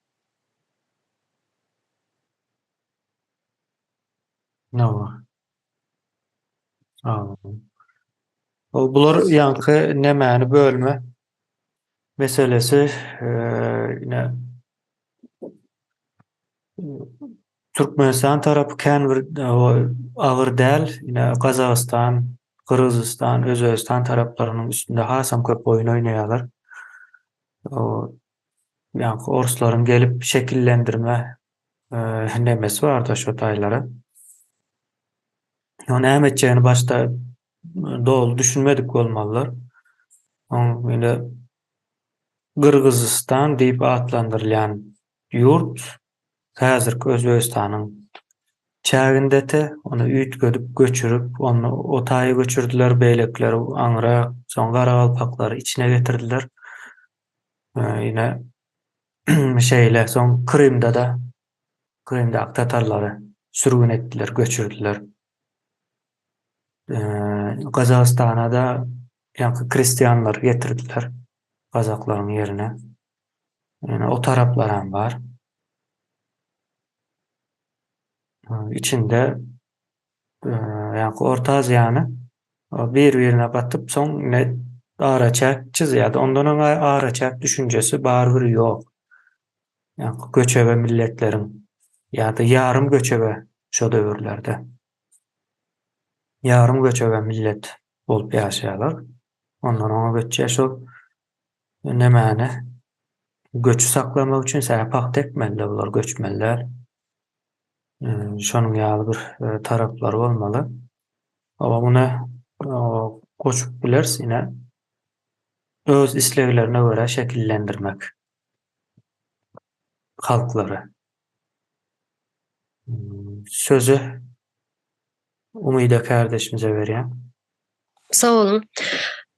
No. Bular ýanky nemäni bölme meselesi ýine Türkmenistan tarapy kän bir agyr däl, ýine Gazagystan, Kyrgyzstan, Özbekistan taraplarynyň üstünde hasam köp oýun oýnaýarlar. Ýanky orslaryň gelip şekillendirme nemesi barda şo taýlara. Ýani ämetjäni başda dol düşünmedik bolmalylar. Ýene Kyrgyzstan diýip atlandyrylýan ýurt häzirki Özbekistanyň çägindete, onu üýtgedip göçürüp, onu o taýy göçürdiler, beýlekler, aňra, soň Garagalpaklary içine getirdiler. Ýine şeýle, soň Krymda tatarlary sürgün etdiler, göçürdiler. Gazagystana da ýanky kristianlar getirdiler Gazaklaryň ýerine. Ýani o taraplar hem bar. İçinde ýanky Orta Aziýany bir-birine batyp soň araçak çizýärdi. Ondan araçak düşünjesi barbyr ýok. Ýanky göçebe milletleriň ýa-da ýarym göçebe şo döwürlerde. Ýarym göçebe millet bolup ýaşaýarlar. Ondan oňa göçýär şo nemäni göçü saklamak üçin säpak tekmelde bular göçmenler. Şonuň ýaly bir taraplary bolmaly. Ama buna goçup bilers ine öz isleglerine göre şekillendirmek halkları. Sözü Umida kardeşimize vereyim. Sağ olun.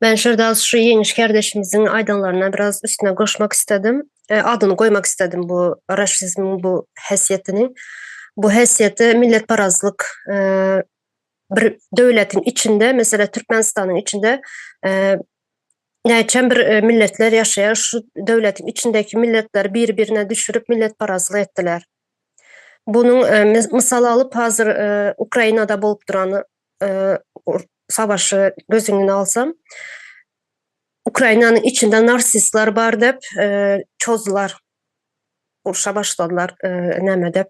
Ben şurada şu Yeniş kardeşimizin aydınlarına biraz üstüne koşmak istedim. Adını koymak istedim bu raşizmin bu hesiyetini. Bu hesiyeti milletparazlık bir devletin içinde, mesela Türkmenistan'ın içinde näçe bir milletler yaşayan, şu devletin içindeki milletler birbirine düşürüp milletparazlık ettiler. Bunun misal alıp hazır Ukrayna'da bolup duranı savaşı gözüňe alsam, Ukrainanyň içinde narsistler bar dep çözdiler. Uruşa başladılar näme dep.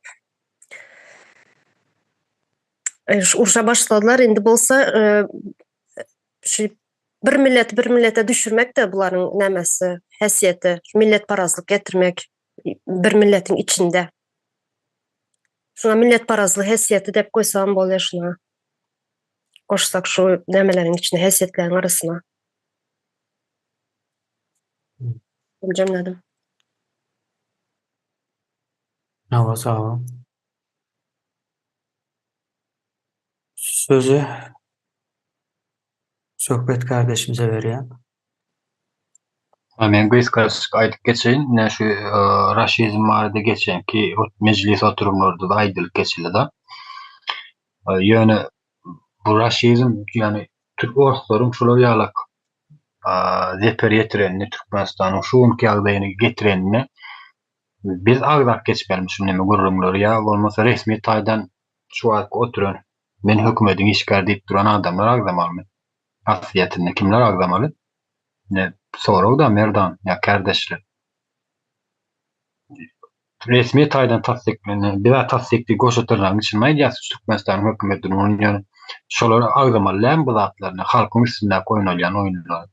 Uruşa başladılar. Indi bolsa şu bir millete düşürmek de buların nämesi, häsiýeti, millet parazlyk getirmek bir milletin içinde. Şuna millet parazlyk häsiýeti dep goýsam bolýar şuna. Goşsak şu nämeleriň içine, häsiýetleriň arasyna. Cemledim. Hava sağ olun. Sözü Söhbet kardeşimize veriyorum. Men göýskarşyk aýdyp geçeýin. Näme şu raşizm barada geçen ki meclis oturumlarında da aýdylyp geçildi da. Ýöne bu raşizm ýani Türk ortlaryň şolar ýalak zeper ýetirenini Türkmenistanyň şu anky agdaýyny getirenini biz agdap geçmelimiz näme gurrumlary ýa bolmasa resmi taýdan şu anky oturan men hökümetiň işgär diýip duran adamlar agdamaly. Asliyetinde kimler agdamaly? Ne soraw da merdan ya kardeşler. Resmi taýdan tasdiklenen, bir tasdikli goşatyrlaryň için maýdyasy Türkmenistan hökümetiniň onuň şolar agdamaly bu zatlaryny halkyň üstünde goýulýan oýunlar.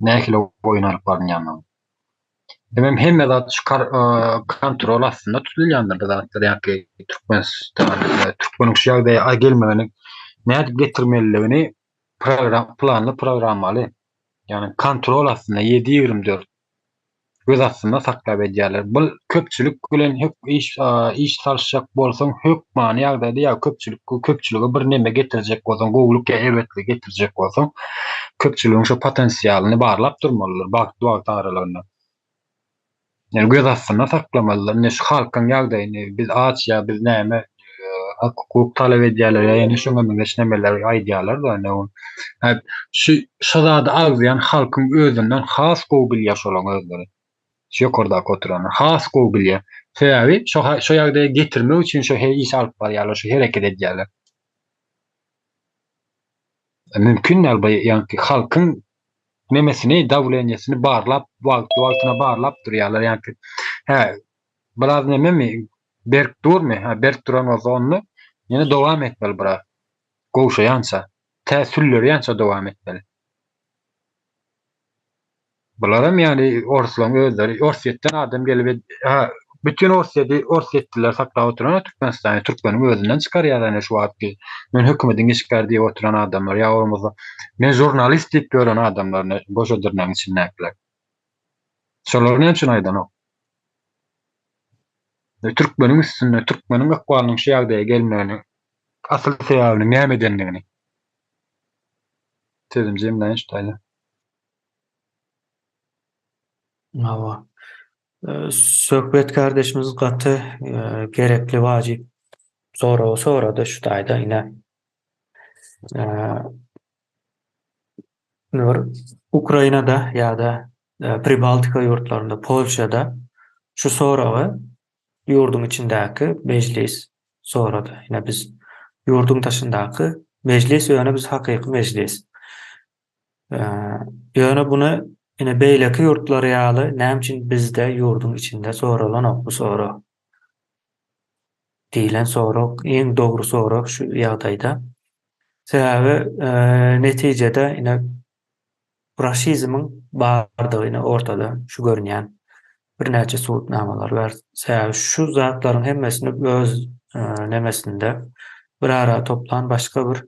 Nähili oýunlar barýan. Demem hemme zat kontrol aslında tutulýandyr zatlar ýa-ki Türkmeniň şu ýagdaýa gelmegini näde getirmeliligini planly programmaly. Yani kontrol aslında 7/24 göz aslında saklap edýärler. Bu köpçülük bilen iş tartışjak bolsaň hökmany ýagdaýda ýa köpçüligi bir neme getirecek bolsaň, gowluk elbetde getirecek bolsaň, köpçüligiň şu potensialini barlap durmalylar wagt aralarynda. Yani göz aslında saklamalylar. Ne şu halkyň ýagdaýyny biz aç ýa biz näme hukuk talep edýärler ýa-ni şoňa meňzeşnemeler aýdýarlar da näme şu şazada agzyan halkyň özünden has gowy ýaşalan özleri. Şu ýokarda oturan has gowy. Sebäbi şu ýagdaýa getirmek üçin şu iş alyp barýarlar, şu hereket edýärler. Mümkin albaty ýa-ni halkyň nemesini, dawlenýesini barlap, wagtyna barlap durýarlar ýa-ni. Biraz nememi berk durmy, berk duran ozony ýene dowam etmeli bira. Gowşaýança, täsirleri ýança dowam etmeli. Bularam ýani orslaň özleri, orsetden adam gelip bütün orsetdiler saklap oturan Türkmenistanyň Türkmeniň özünden çykarýar şu wagtda. Men hökümetiň işgär diýip oturan adamlar ýa bolmasa men jurnalist diýip gören adamlar boşadyrnaň içindäkiler. Şolar näme üçin aýdan? Türkmeniň üstünde, Türkmeniň akwalynyň şu ýagdaýa gelmegini, asyl sebäbini näme edenligini. Sözüm näme şeýle. Hava. Söhbet kardeşimiz gatı gerekli wajyp sonra da şu taýda ine Ukrainada ýa-da Pribaltika ýurtlarynda, Polşada şu soragy ýurdun içindäki meclis sorady. Ine biz ýurdun taşyndaky meclis ýöne biz hakyky meclis. Ýöne bunu ine beýleki ýurtlar ýaly näme üçin bizde ýurdun içinde soralan bu sorak diýilen sorak iň dogry sorak şu ýagdaýda. Sebäbi netijede ine raşizmiň bardygyny ortada şu görünýän bir näçe suwutnamalar bar. Sebäbi şu zatlaryň hemmesini öz nemesinde bir ara toplan başga bir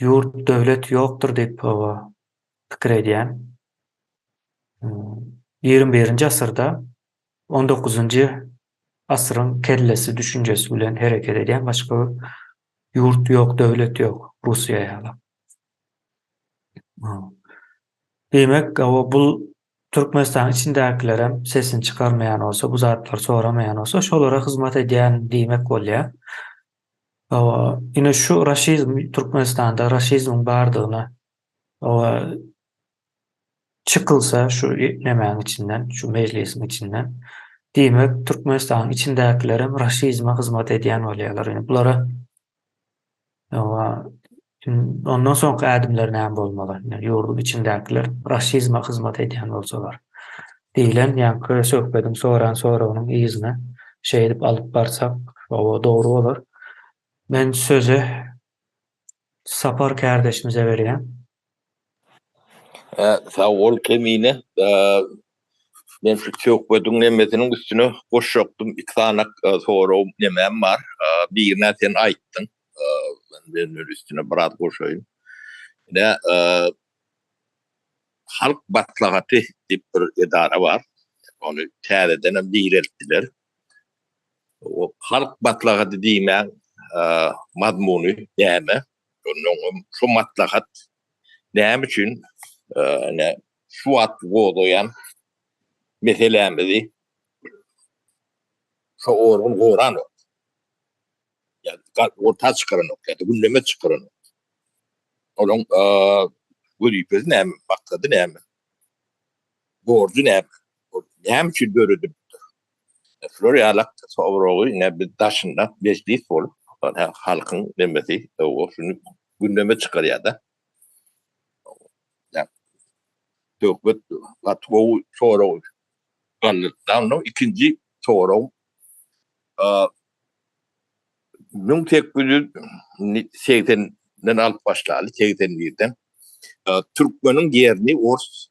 ýurt, döwlet ýokdur diýip pikir edýän 21-nji asyrda 19-njy asyryň kellesi düşünjesi bilen hereket edýän başga bir ýurt ýok, döwlet ýok Russiýa ýaly. Demek bu Türkmenistan içindäkiler sesini çıkarmayan olsa, bu zatlar soramayan olsa şolara hyzmat edýän diýmek bolýar. Ine şu raşizm Türkmenistanda raşizmiň bardygyna çıkılsa şu nemeň içinden, şu meclisin içinden diýmek Türkmenistan içindäkiler raşizme hyzmat edýän bolýarlar. Bulara Ondan soňky adımlar näme bolmaly? Yani ýurdun içindekiler raşizma hyzmat edýän bolsalar. Diýilen ýanky söhbetiň sonra onuň ýyzyna şey edip alyp barsak, o dogry bolar. Men sözi Sapar kardeşimize berýän. Sağ ol Kemine. Ben şu söhbetiň nemesiniň üstüne goşakdym. İki tanak sorum nemem var. Birine sen aýtdyň. Ben üstüne biraz goşaýyn. Ne halk batlagaty diýip bir edara var. Onu täzeden diýretdiler. O halk batlagaty diýmän mazmuny näme? Onun şu matlagat näme üçin ne şu at goýan meselemizi şu orgun goran ya orta çıkaran ya da gündeme çıkaran onun guripez näme maksadı näme borcu näme näme üçin görüldü Florialak soğuroğu ne bir daşında beşlik bolup halkın demesi o şunu gündeme çıkarıyor da ya tökbet atwo soğuroğu kallıktan ikinci soğuroğu Nün alıp başladı 81'den Türkmenin yerini Ors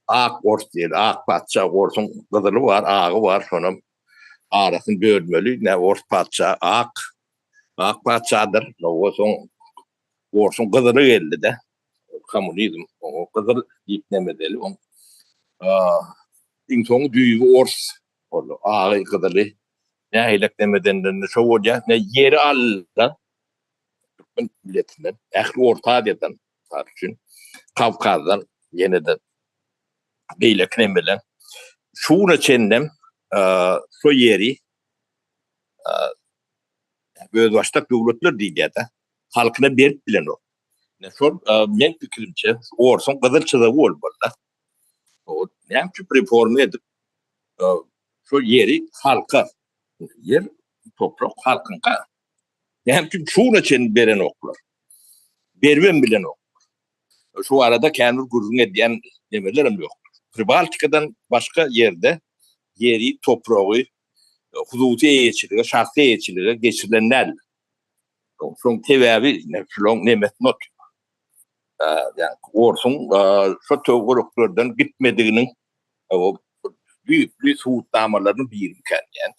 Ak Ors değil, Ak Patça Ors'un kızılı var, ağı var, sonra arasını bölmeli, ne Ors Patça, Ak Patça'dır, Ors'un kızılı geldi de, komünizm, o kızılı yipnemedeli, İnsonu düğü Ors, ağı kızılı, ne aylak demeden şu hoca, ne yeri aldı, Türkmen milletinden, ehli orta adeden, için, Kavkaz'dan, yeniden, beylek nemilen, şuun içinden, şu yeri, böyle başta devletler değil ya da, halkına berip bilen o. Şu, men fikrimçe, Ors'un Kızılçı'da olmalı. O, nem ki reform edip, şu yeri halka, yer, toprak halkın ka. Nem ki şuun için beren oklar. Berben bilen oklar. Şu arada kendi gururun ediyen demelerim yok. Pribaltika'dan başka yerde yeri, toprağı, huduti eğiçiliğe, şahsi eğiçiliğe geçirilenler. Son tevavi, nefsilon, nemet not. Yani Ors'un şu tövgürüklerden gitmediğinin o büyük suutlamalarının bir imkan yani.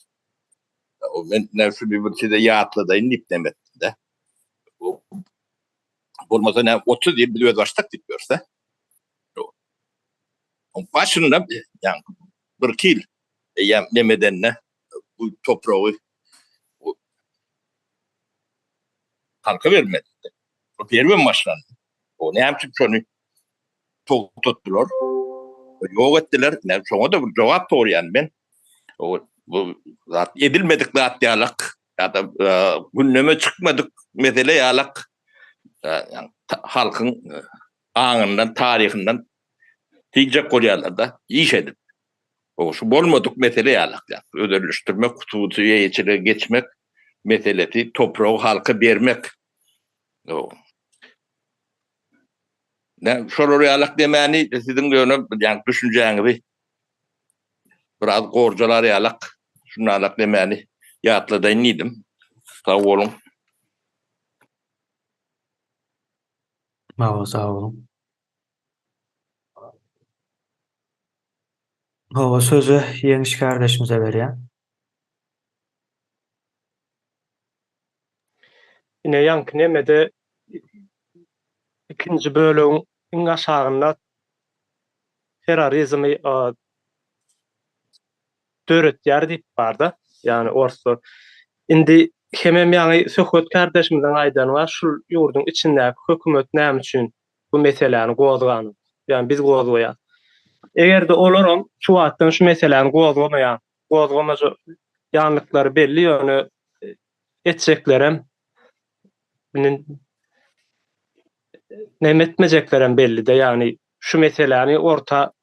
Ben nefsi bir şeyde yağıtladayın niplemetinde. Olmasa ne 30 yıl bir başlık diyorsa. Başında yani bir kil demeden ne bu toprağı halka vermedi. O vermem başlandı. O ne yaptı şunu tuttular. Yok ettiler. Ne sonra da bir cevap doğru yani ben. O bu zaten edilmedik zaten yalak ya da gündeme çıkmadık mesele yalak. Yani halkın anından, tarihinden diyecek koruyanlarda iş edip. O şu bolmadık mesele yalak. Yani. Ödülüştürmek, kutusuya içine geçmek meselesi, toprağı halka vermek. O. Ne şoları yalak demeni sizin diyorum yani düşüneceğin gibi biraz gorcalar yalak şunu yalak demeni yatla da iniydim. Sağ olun. Sağ olun. O sözü Ýeňiş kardeşimize berýän. Yine yankı nemede ikinci bölüm in aşağında terörizmi döret yer dip barda. Yani orsu. Indi hemem yani söhbet kardeşimizden aydan var. Şu yurdun içindäki hökümet näme üçin bu meseleni gozgany. Yani biz gozgoýar. Eger de olaram şu wagtdan şu meseleni gozgamaýan, gozgamajy ýanlyklary belli ýöne etjeklerem nemetmejeklerem belli de yani şu meseleni orta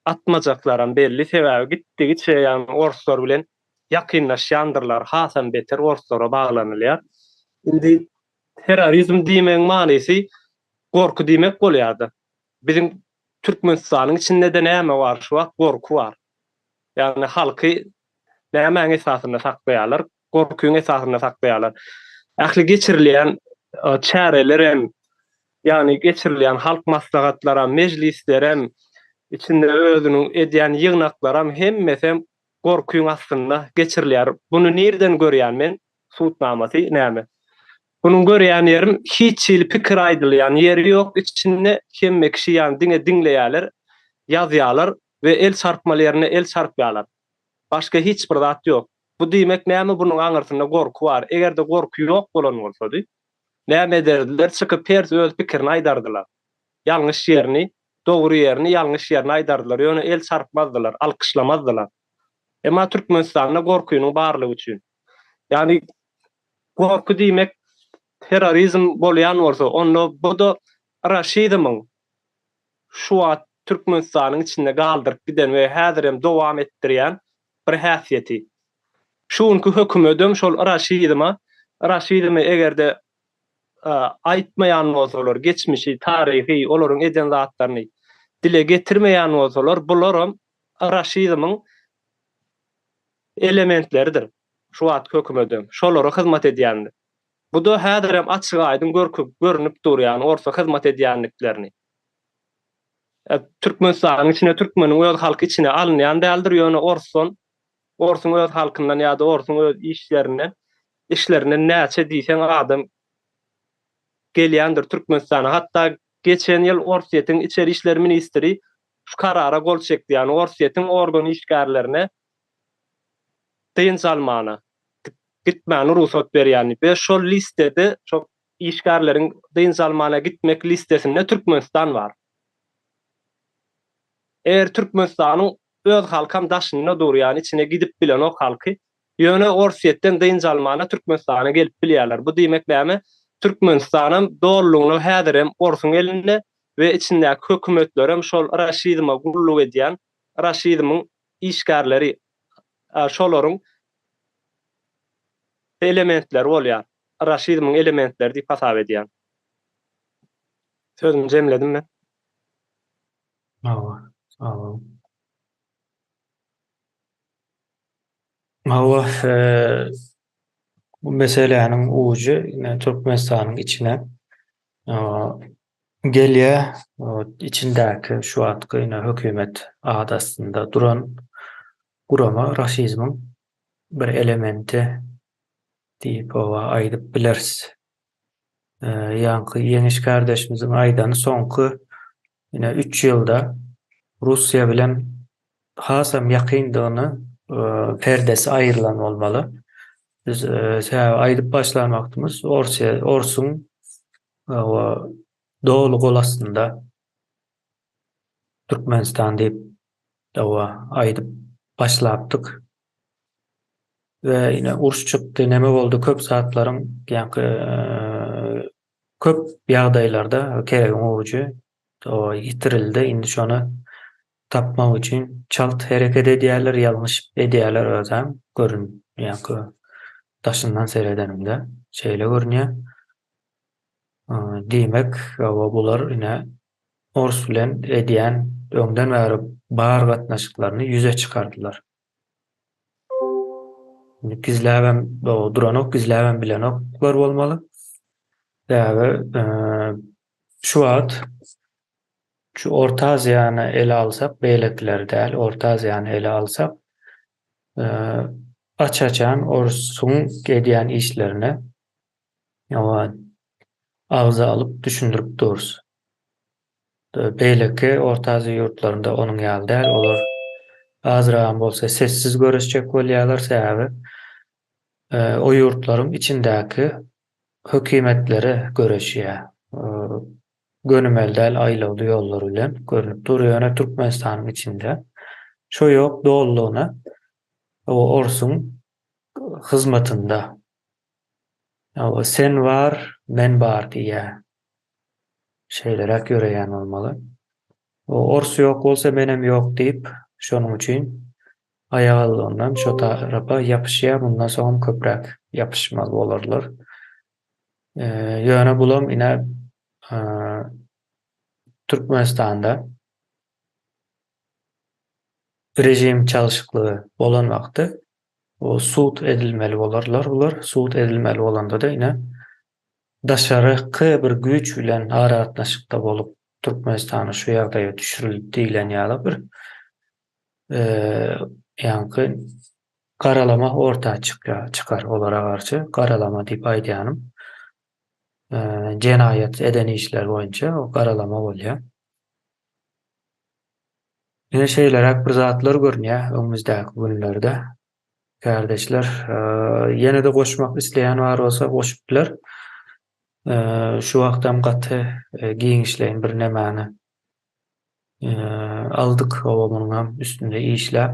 atmajaklarım belli sebäbi gitdi yani orslar bilen ýakynlaşýandyrlar, hasam beter orslara baglanylýar. Indi terrorizm diýmeň manysy gorku diýmek bolýardy. Bizim Türkmenistanyň içinde de näme bar şu wagt gorku bar. Yani halky nämeň esasyna saklaýarlar, gorkuň esasyna saklaýarlar. Ähli geçirilýän çäreler hem yani geçirilýän halk maslahatlary, mejlisler hem içinde özüniň edýän ýygnaklary hem hemmesem gorkuň astynda geçirilýär. Bunu nerden görýän men? Suutnamasy näme? Bunun görýän ýerim hiç ýyl pikir aýdylýan ýeri ýok. İçinde hemme kişi ýani dinleýärler, ýazýarlar we el sarpmalaryna el sarpýarlar. Başga hiç bir zat ýok. Bu diýmek näme? Bunun aňyrsynda gorku bar. Egerde gorku ýok bolan bolsady, näme ederdiler? Çykyp pers öz pikirini aýdardylar. Ýalňyş ýerini, dogry ýerini, ýalňyş ýerini aýdardylar. Ýöne el sarpmazdylar, alkyşlamazdylar. Emma Türkmenistanda gorkunyň barlygy üçin. Yani gorku diýmek terrorizm bolýan bolsa, onu bu da Raşidymyň şu wagt Türkmenistanyň içinde galdyryp giden we häzir hem dowam etdirýän bir häsiýeti. Şuňky hökümetem şol Raşidymy egerde aýtmaýan bolsalar, geçmişi, taryhy, olaryň eden zatlaryny dile getirmeýän bolsalar, bularam Raşidymyň elementleridir. Şu wagt hökümetem şolara hyzmat edýändir. Bu da häzir hem açyk aýdyn görünüp durýan orta hyzmat edýänliklerini. Türkmenistanyň içine, Türkmeniň öz halky içine alynýan däldir. Ýöne Orsun öz halkyndan ýa-da Orsun öz işlerine näçe diýsen adam gelýändir Türkmenistana. Hatda geçen ýyl Orsiýetiň içeri işler ministri şu karara gol çekdi. Yani Orsiýetiň organ işgärlerine tyn salmana gitmäni ruhsat berýän. Ve şol listede çok işgärleriň tyn salmana gitmek listesinde Türkmenistan var. Eğer Türkmenistanyň öz halkam daşyna durýan içine gidip bilen o halky ýöne Orsiýetden tyn salmana Türkmenistana gelip bilýärler. Bu diýmek näme? Türkmenistanyň doğrulugyny häzir hem Orsun elinde we içindäki hökümetler hem şol Raşidyma gulluk edýän Raşidymyň işgärleri şolaryň elementler bolýar. Raşidymyň elementleri diýip hasap edýän. Sözümü jemledim men. Sağ Hawa bu meselenin ucu yine Türkmenistan'ın içine gelýär. İçindäki şu atky yine hökümet adasında duran gurama raşizmin bir elementi diýip owa aýdyp bileriz. Ýanky Ýeňiş kardeşimiziň aýdany soňky yine 3 ýylda Russiýa bilen hasam ýakyndygyny perdesi aýrylan bolmaly. Biz aýdyp başlamaktymyz Orsun doğulu gol astynda Türkmenistan diýip aýdyp başlapdyk. Ve yine uruş çykdy, näme boldy? Köp saatlaryň köp ýagdaýlarda keregiň uju ýitirildi. Indi şonu tapmak üçin çalt hereket edýärler, ýalňyş edýärler özem görün. Daşyndan seredenimde şeýle görünýär. Diýmek, bular ine Ors bilen edýän öňden bäri bar gatnaşyklaryny ýüze çykardylar. Gizläben duranok, gizläben bilenoklar bolmaly. Şu wagt şu Orta Aziýany ele alsak, beýlekler däl, Orta Aziýany ele alsak, açaçan Orsun edýän işlerini ağza alıp düşündürüp dururuz. Beýleki Orta Aziýa ýurtlarynda onun ýaly däl, olar azragan bolsa sessiz görüşjek bolýarlar sebäbi o ýurtlaryň içindäki hökümetleri görüşýär. Gönümel däl aýlawly ýollar bilen görünüp durýar Türkmenistanyň içinde. Şo ýok doğullugyna o Orsun hyzmatynda. Sen var, men bar diýär. Şeýlerek ýöreýän bolmaly. O Ors ýok bolsa menem ýok diýip, şonuň üçin aýagalyndan şo tarapa ýapyşýar, bundan soň köprek ýapyşmaly bolarlar. Ýöne bulam ine Türkmenistanda rejim çalşyklygy bolan wagty o suut edilmeli bolarlar. Ular suut edilmeli bolanda da ine daşaryky bir güç bilen aratnaşykda bolup Türkmenistany şu ýagdaýa düşürildi diýilen ýaly bir ýa-ni garalama ortağa çıkar olara karşı garalama diýip aýdýanym. Jenayet eden işler boýunça o garalama bolýar. Ine şeýler bir zatlar görünýär öňümüzdäki günlerde. Kardeşler, ýene de goşmak isleýän bar bolsa goşupdylar. Şu wagtam gaty giňişleýin bir nemäni aldyk owamyň hem üstünde işläp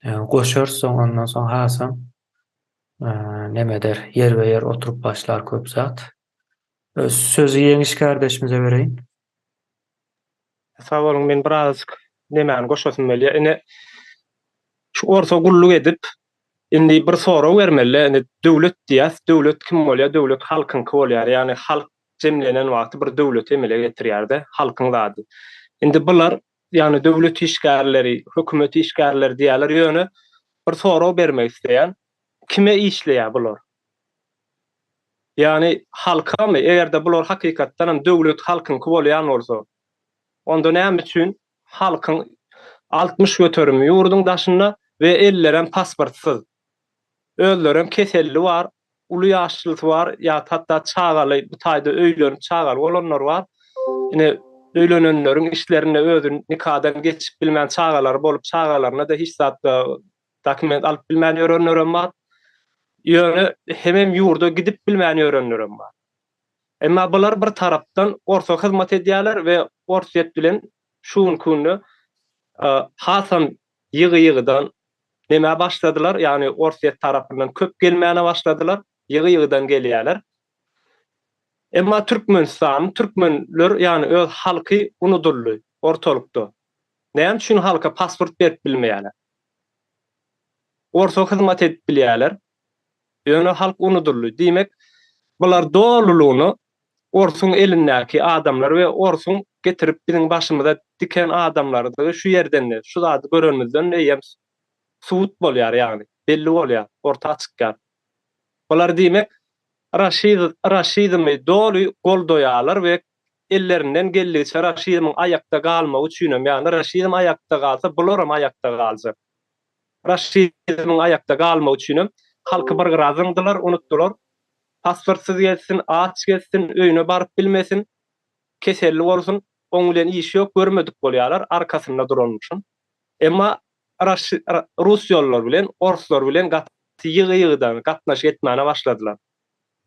goşarsoň ondan soň hasam neme der yer we yer oturup başlar köp zat. Sözü ýeňiş kardeşimize bereýin. Sag bolun, men biraz nemäni goşasym gelýär. Ine şu orta gulluk edip indi bir soraw bermeli. Ine döwlet diýäs, döwlet kim bolýar? Döwlet halkyňky bolýar. Ýani halk jemlenen wagty bir döwlet emele getirýärdi, halkyň zady. Indi bular ýani döwlet işgärleri, hökümet işgärleri diýerler ýöne bir soraw bermek isleýän kime işleýär bular? Ýani halka mı? Egerde bular hakykatdan döwlet halkyňky bolýan bolsa, onda näme üçin halkyň 60 götürümü ýurdun daşyna we ellerem pasportsuz. Öldürem keselli var, uly ýaşlysy var, ýa hatda çagaly, bu taýda öýlenip çagaly bolanlar var. Ine öýlenenleriň işlerine özün nikadan geçip bilmän çagalar bolup çagalaryna da hiç zatda dokument alyp bilmän ýörenlerim bar. Ýöne hemem ýurda gidip bilmän ýörenlerim bar. Emma bular bir tarapdan orta hyzmat edýärler we orsiýet bilen şuň kunny hasam ýygy-ýygydan neme başladılar, yani Orsiýet tarapyndan köp gelmäne başladılar, ýygy-ýygydan gelýärler. Emma Türkmenler yani öz halky unuduldy ortalykda. Näme üçin halka pasport berip bilmeýärler? Orta hyzmat edip bilýärler. Ýöne halk unuduldy. Diýmek, bular dolulugyny Orsun elindäki adamlar we Orsun getirip biziň başymyza diken adamlary şu ýerden, şu zady görenmizden näýem suut bolýar ýagny, belli bolýar, ortağa çykýar. Bular diýmek, Raşidymy doly goldoýarlar we ellerinden gelýär Raşidymyň aýakda galmagy üçin, ýani Raşidym aýakda galsa, bularam aýakda galsa. Raşidymyň aýakda galmagy üçin halky bir grazyndylar, unutdular. Pasportsuz gelsin, aç gelsin, öýüne baryp bilmesin, keselli bolsun, oň bilen işi ýok, görmedik bolýarlar, arkasynda duranmyşyn. Emma Rus ýollar bilen, Orslar bilen ýygy-ýygydan gatnaş etmäne başladylar.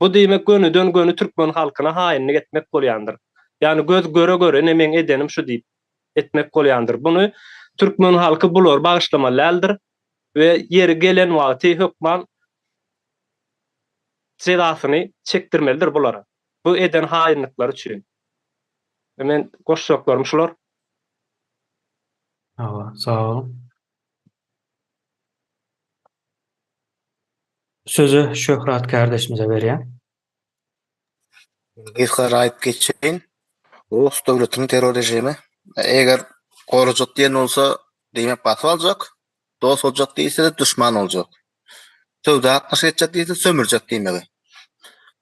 Bu diýmek gönü türkmen halkyna haýynlyk etmek bolýandyr. Ýani göz göre nemeň edenim şu diýip etmek bolýandyr. Bunu türkmen halky bular bagyşlamalyldyr we ýeri gelen wagty hökman cezasyny çekdirmelidir bulara. Bu eden haýynlyklar üçin. Men goşşaklarym şular. Sağ olun. Sözü Şöhrat kardeşimize berýän. Gizgar aýyp geçýän Rus döwletiniň terror rejimi eger gorajak diýen bolsa demek basy aljak, dost boljak diýse düşman boljak. Tövde atnaş etjek diýse sömürjek diýmeli.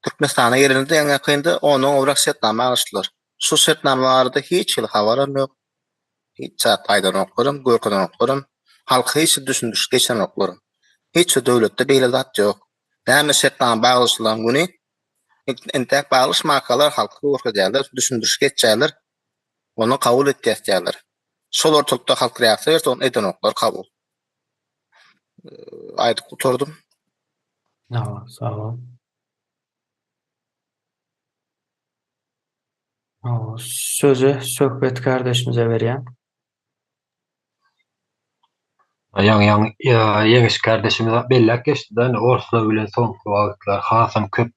Türkmenistana ýerinde ýa ýakynda onuň obrak şertnama alýşdylar. Şu şertnamalarda hiç habaram ýok. Hiç taýdan okurum, görkeden okurum. Halk hiç düşündüş geçen okurum. Hiç döwletde beýle zat ýok. Näme şertnama bagyşylan güni entek bagyş makalar halky görkezýärler, düşündüş geçýärler. Onu kabul etýärler. Şol ortalıkda halk reaksiýa berse, onu eden oklar kabul. Aýdyp guturdum. Sağ olun. Sözü Söhbet kardeşimize berýän. Ýeňiş kardeşimiz bellek geçdi. Orsla bilen soňky wagtlar hasam köp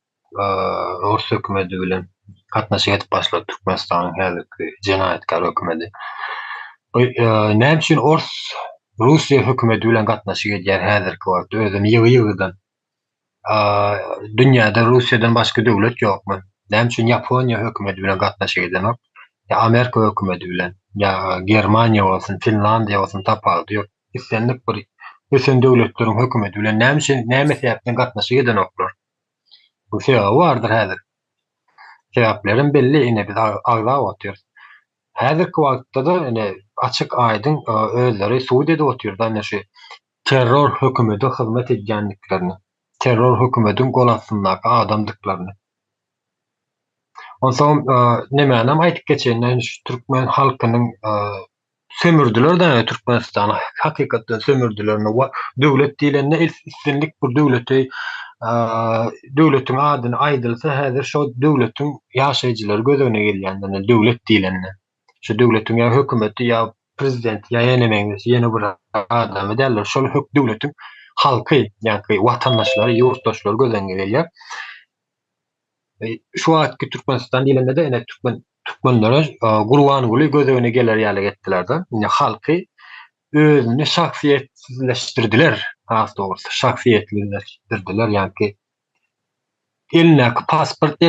Ors hökümeti bilen gatnaşyk etip başlady Türkmenistanyň häzirki jenayetkar hökümeti. Näme üçin Russiýa hökümeti bilen gatnaşyk edýär häzirki wagtda özüm ýygy-ýygydan Dünyada Russiýadan başga döwlet ýokmy? Näme üçin Ýaponiýa hökümeti bilen gatnaşyk edenok? Ya Amerika hökümeti bilen, ya Germaniýa bolsun, Finlandiýa bolsun tapaldy ýok. Islendik bir ösen döwletleriň hökümeti bilen näme üçin, näme sebäpden gatnaşyk edenoklar? Bu sebäbi bardyr häzir. Sebäplerim belli, ine biz agzap otýar. Häzirki wagtda da ine açyk aýdyň özleri suwd edip otýar da şu terror hökümeti hyzmat edýänliklerini, terror hökümetiň gol astyndaky adamdyklaryny. Onsoň nämänem aýtyp geçenden şu türkmen halkynyň sömürdüler da Türkmenistany hakykatdan sömürdüler. Döwlet diýilende islendik bir döwleti döwletiň adyny aýdylsa häzir şo döwletiň ýaşaýjylary gözüne gelýändiň döwlet diýilende. Şu döwletiň ýa hökümeti ýa prezident ýa ýene ýene bir adam derler. Şol döwletiň halky ýa-ni watandaşlary, ýurtdaşlary gözüne gelýär. Şu wagtky Türkmenistan diýilende de ene türkmenlere Gurbanguly gözüne geler ýaly getdiler-de. Ine halky özüni şahsiýetsizleşdirdiler. Has dogrusu şahsiýetsizleşdirdiler. Ýani eline pasport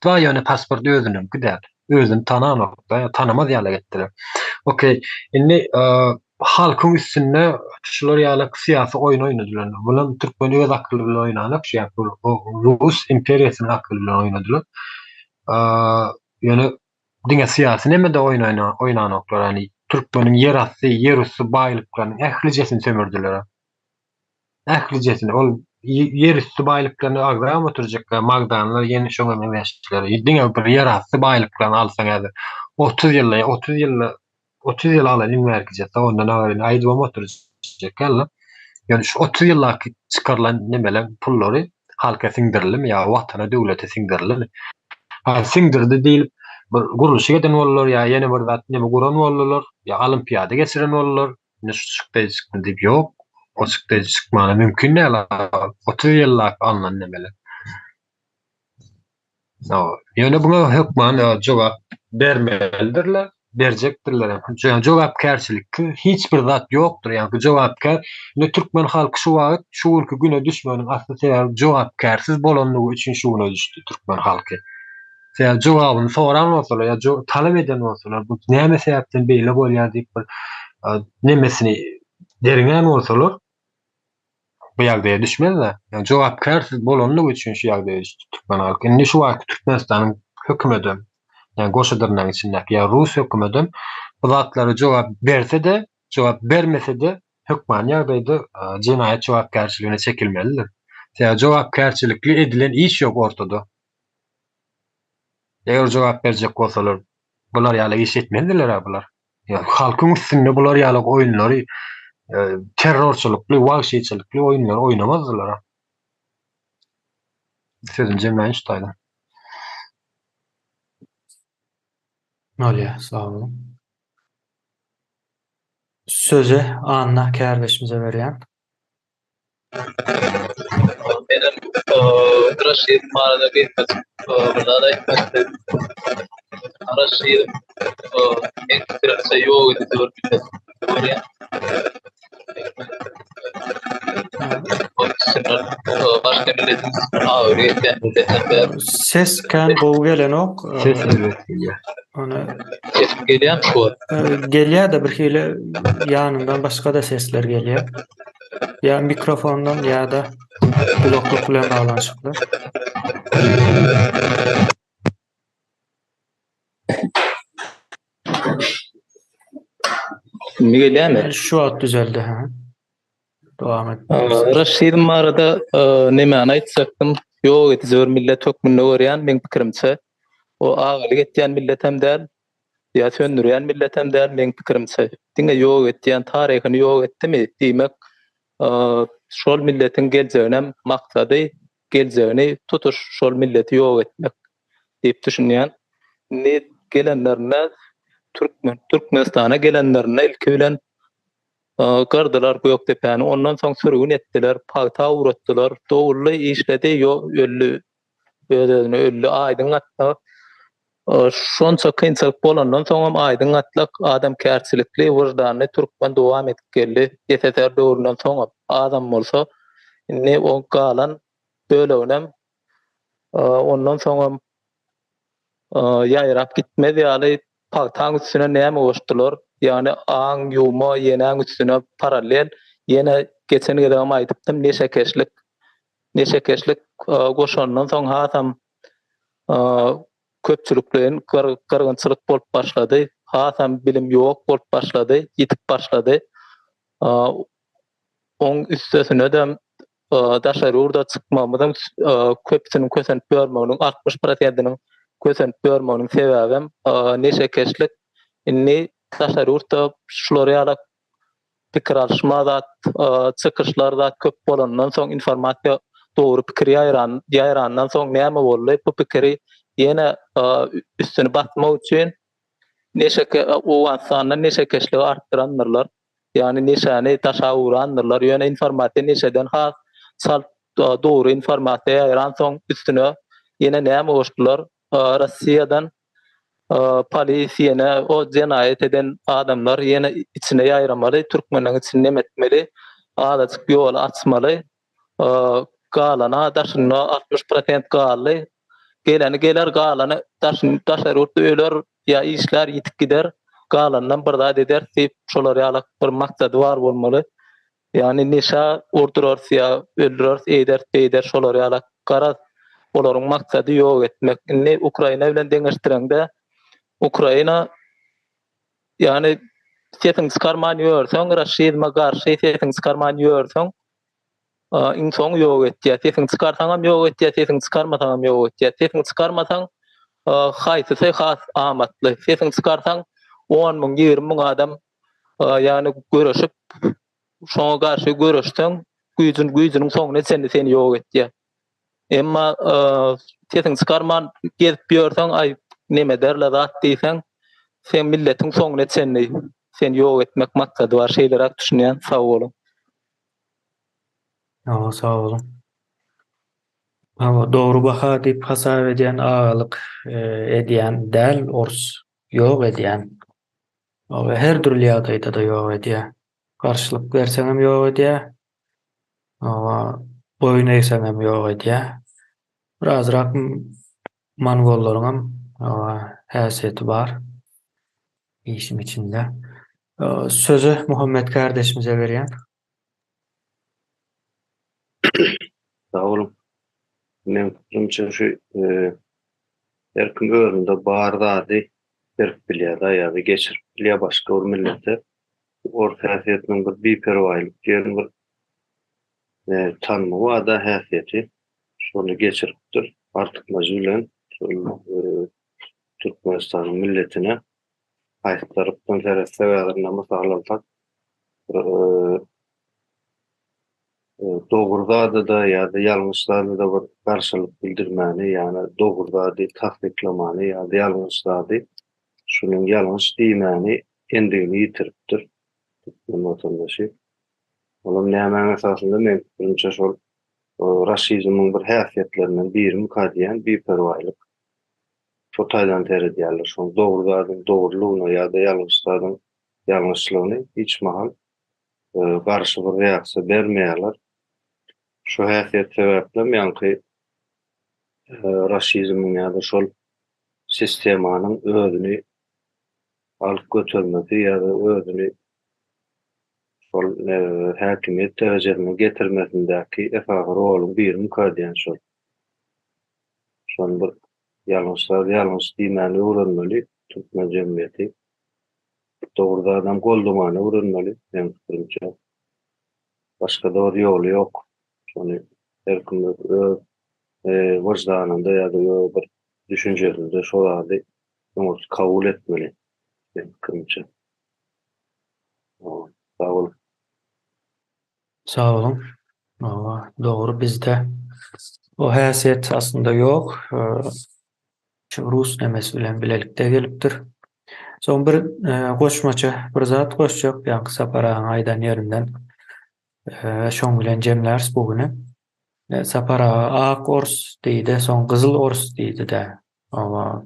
var, ýani pasport özüniň gidär. Özüni tananokda, tanamaz ýaly getdiler. Okey, indi halkyň üstünde şular ýaly syýasy oýun oýnadylar. Bular türkmen öz akly bilen oýnanyp, Rus imperiýasynyň akly bilen oýnadylar. Ýani diňe syýasy näme de oýnanoklar, ýani türkmeniň yer asty, yer üstü baýlyklaryny ählijesini sömürdiler. Ählijesini, ol yer üstü baýlyklaryny agzam oturjak magdanlar ýene şoňa meňeşler. Diňe bir yer asty baýlyklaryny alsaň häzir 30 ýyl alalyň merkeze, ondan agaryň aýdywam oturjak ýaly. Ýani şu 30 ýyllaky çykarlan nemeler pullary halka siňdirilip ýa watana döwlete siňdirilip. Siňdirdi diýilip bir guruluşy eden bollar ýa ýene bir zat neme guran bollar ýa olimpiýada geçiren bollar. Ne şükde diýip ýok. O şükde çykmany mümkin näle 30 ýyllaky alınan nemeler. Ýöne buňa hökmen jogap bermelidirler. Berjekdirler. Jogapkärçilik hiç bir zat ýokdur. Ýani jogapkär ne türkmen halky şu wagt şu ülke güne düşmeniň asly sebäbi jogapkärsiz bolanlygy üçin şu güne düşdi türkmen halky. Sen jogabyny soran bolsalar ýa talap eden bolsalar bu näme sebäpden beýle bolýar diýip bir nemesini deriňen bolsalar bu ýagdaýa düşmezler. Ýani jogapkärsiz bolanlygy üçin şu ýagdaýa düşdi türkmen halky. Indi şu wagt Türkmenistanyň hökümeti yani goşadırnan içindeki ya Rus hökümeti bu zatlary jogap berse de jogap bermese de hökmen ýagdaýda jinayet jogapkärçiligine çekilmelidir. Ya jogapkärçilikli edilen iş ýok ortada. Eger jogap berjek bolsalar bular ýaly iş etmelidirler bular. Ya halkyň üstünde bular ýaly oýunlary terrorçylykly, wagşyçylykly oýunlar oýnamazdylar. Sözüm jemleýän şutaýda. Olya, sağ olun. Sözü Anna kardeşimize berýän. Benim Raşid mağarada gitmedim. Burada da gitmedim. Raşid en kırmızı yol gidiyor. Oraya. Başka milletin ağıriyeti. Ses kan boğu gelen ok. Ses geliyor. Onu Sesim geliyor mu şu an? geliyor da bir hile yanından başka da sesler geliyor. Ya mikrofondan ya da blokluk bilen bağlanışıklar. Şimdi geliyor mu? Yani şu an düzeldi. Ha. Devam et. Raşid mağarada nemani aytsaktım. Yok etizör millet hökmünde görýän men pikirimçe o ağalyk etýän millet hem däl ýa söndürýän millet hem däl men pikirimçe. Diňe yok etýän taryhyny yok etdimi diýmek şol milletin geljegine maksady geljegini tutuş şol milleti yok etmek diýip düşünýän. Ne gelenlerine Türkmenistana gelenlerine ilki bilen gardylar Göktepe'ni, ondan soň sürgün etdiler, pagta uğratdylar, dogurly işledi, öllü aýdyň atda. Şonça kynçylyk bolandan soň aýdyň atlyk adam kärçilikli wyrdanly türkmen dowam etip geldi. Ýeteter döwründen soň adam bolsa, ne o galan böleginem ondan soňra ýaýrap gitmedi ýaly pagtaň üstüne näme goşdylar? Ýani aň ýuma ýene üstüne paralel ýene geçen gedem aýdypdym neşe keşlik goşandan soň hasam köpçülikden gyrgynçylyk bolup başlady. Hasam bilim ýok bolup başlady, ýitip başlady. Oň üstesine de daşary urda çykmamyzyň köpsiniň kösenip görmeginiň 60%-iniň kösenip görmeginiň sebäbim neşe keşlik inni daşary urda şulary ýaly pikir alşmazat, çykyşlar da köp bolandan soň informasiýa dogry pikir ýaýrandan soň näme boldy? Bu pikiri ýene üstüne basmak üçin o insanlar neşe keşligi artdyrandylar. Yani neşəni daşa uğrandırlar. Yani informasiya neşeden has sal doğru informasiya ayıran son üstüne yine näme goşdular? Russiyadan polis yine o cinayet eden adamlar yine içine yayramalı. Türkmenlerin içine etmeli. Adaçık yol açmalı. Galana daşına 60% galy. Geler galana daşar urdu öler ya işler yitip gider. Galandan bir daha eder deyip şolar ýaly bir maksady bar bolmaly. Yani neşe ordurarsa öldürürse eder şolar ýaly garaz olaryň maksady ýok etmek. Ne Ukraina bilen deňeşdirende Ukraina yani setin çıkarman ýörseň Raşyma garşy setin çıkarman ýörseň insan ýok etdi. Setin çıkarsaňam ýok etdi, setin çıkarmasaňam ýok etdi. Setin çıkarmasaň haýsy has amatly. Setin çıkarsaň 10.000 20.000 adam yani görüşüp şoňa garşy görüşden güýjüniň soňuna seni ýok etdi. Emma setin çıkarman gezip ýörseň ay neme derler zat diýsen sen milletiň soňuna sen ýok etmek maksady bar şeýler düşünýän sag bolun. Sağ olun. Ama doğru baha diýip hasap edýän agalyk edýän däl ors ýok edýän. Ve her türlü ýagdaýda da ýok edýär. Garşylyk berseňem ýok edýär. Boyun eýseňem ýok edýär. Birazrak mongollaryňam häsiýeti bar işim içinde. Sözü Muhammed kardeşimize berýän. Sağ olun. Men fikrimçe şu erkim öğründe bardadı berk bilýär ýa-da geçirip bilýär başga bir millete orta häsiýetiniň bir perwaýlyk ýeriniň bir tanmy wada häsiýeti şonu geçiripdir. Artykmajy bilen Türkmenistanyň milletine aýtlarypdan teresse wagtynda masalansak dogurda da ýa-da ýalňyşlarda da bir garşylyk bildirmäni, ýani dogurda tasdiklemani ýa-da ýalňyşlarda şunun ýalňyş diýmäni endigini ýitiripdir. Bu vatandaşy. Olam näme esasında men birinçi şol raşizmyň bir häsiýetlerinden biri mukaddiýen beperwaýlyk. Şo taýdan terediýärler. Şo dogurlugyna ýa-da ýalňyşlaryň ýalňyşlygyny hiç mahal garşy bir reaksiýa bermeýärler. Şo häsiýet sebäpli ýa-ni raşizmyň ýa-da şol sistemanyň özüni alyp götürmesi ýa-da özüni şol häkimiýet derejesine getirmesindäki esasy roluň biri mukaddiýen şol. Şol bir ýalňyş diýmäni öwrenmeli Türkmen jemgyýeti. Dogurda adam goldumany öwrenmeli. Men fikrimçe başga da bir ýoly ýok. Şonu herkim öz wajdanynda ýa-da bir düşünjesinde şolary kabul etmeli. Men fikrimçe. Sağ olun. Sağ olun. Doğru bizde o häsiýet aslında ýok. Şu Rus nemesi bilen bilelikde gelipdir. Son bir goşmaça bir zat goşjak ýa-ni Saparaň aýdan ýerinden şoň bilen jemlärs bugüne. Sapara ak ors diýdi, soň gyzyl ors diýdi de. Ama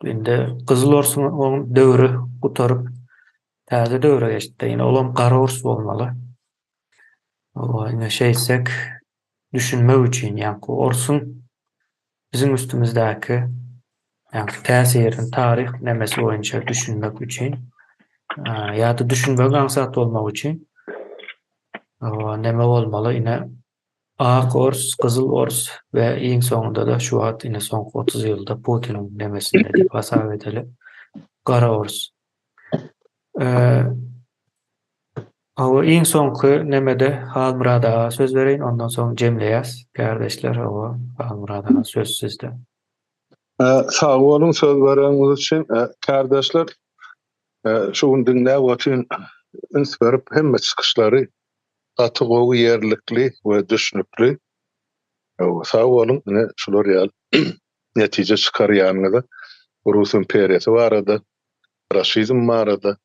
indi gyzyl orsuň döwri gutaryp täze döwre geçdi. Ýene olam gara ors bolmaly. Ýene şeýsek düşünmek üçin, yani orsun bizim üstümüzdäki yani täsirin, tarih nemesi boýunça düşünmek üçin ýa-da düşünmek aňsat bolmak üçin neme bolmaly? Ine ak ors, kızıl ors ve iň soňunda da şu wagt ine soňky 30 ýylda Putiniň nemesinde diýip hasap edeli gara ors. Awa iň soňky nemede Halmurad aga söz bereýin, ondan soň jemleýäs. Kardeşler, awa Halmurad aga söz sizde. Sağ olun söz vereniňiz üçin. Kardeşler, şuň dinläp oturan üns berip hemme çykyşlary gaty gowy ýerlikli we düşünükli. Sağ olun, şular ýaly netije çykarýanyňyza Rus imperiýasy barada, raşizm barada.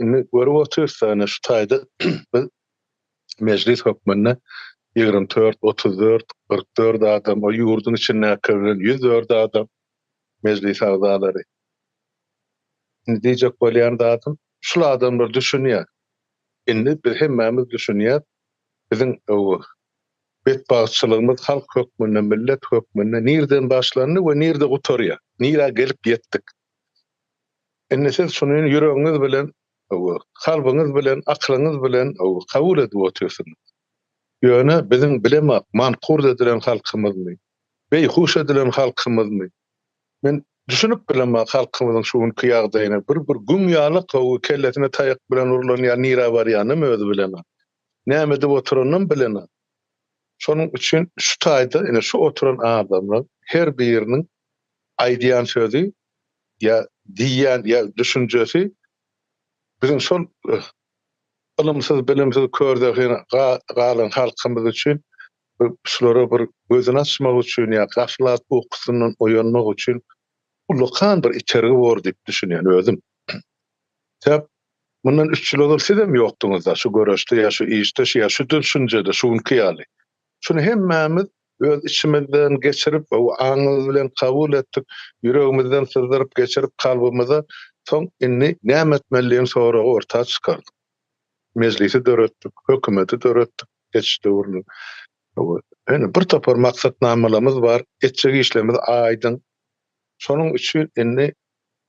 Indi görüp otursa şu taýda biz meclis hökmünde 24, 34, 44 adam, o ýurdun içinde kirlen 104 adam meclis agzalary. Indi diýjek bolýan adam, şu adamlar düşünýär. Indi biz hemmemiz düşünýär. Bizim betbaşçylygymyz halk hökmünde, millet hökmünde nirden başlandy we nirde gutarýar. Nira gelip ýetdik. Indi siz şunu ýüregiňiz bilen, kalbyňyz bilen, aklyňyz bilen kabul edip otursunuz. Ýöne bizim bilemek, mankur edilen halkymyzmy, beýhuş edilen halkymyzmy? Men düşünüp bilemek halkymyzyň şuň kıyagdaýyna bir gün ýaly kelletine taýak bilen urulan ýa nira bar ýanymy özü bilemek. Näme edip oturanyny bilemek. Şonuň üçin şu taýda ene şu oturan adamlar her biriniň aýdýan sözü ýa diýen ýa düşünjesi bizim şol ilmsiz, bilimsiz kördäki galan halkymyz üçin şulara bir gözüni açmak üçin ýa gaflat okusundan oýanmak üçin ulukan bir içergi bor diýip düşünýän özüm. Täp bundan 3 ýyl olup sizem ýokduňyzda şu görüşde ýa şu işde ýa şu düşünjede şuň kyýaly. Şunu hemmemiz öz içimizden geçirip o aňyz bilen kabul etdik, ýüregimizden sızdyryp geçirip kalbymyza soň inni näme etmeliligini soragy ortaga çykardyk. Meclisi döretdik, hökümeti döretdik, geçdi urnu. Yani bir topar maksatnamelerimiz var, etjek işlerimiz aýdyn. Şonuň üçin inni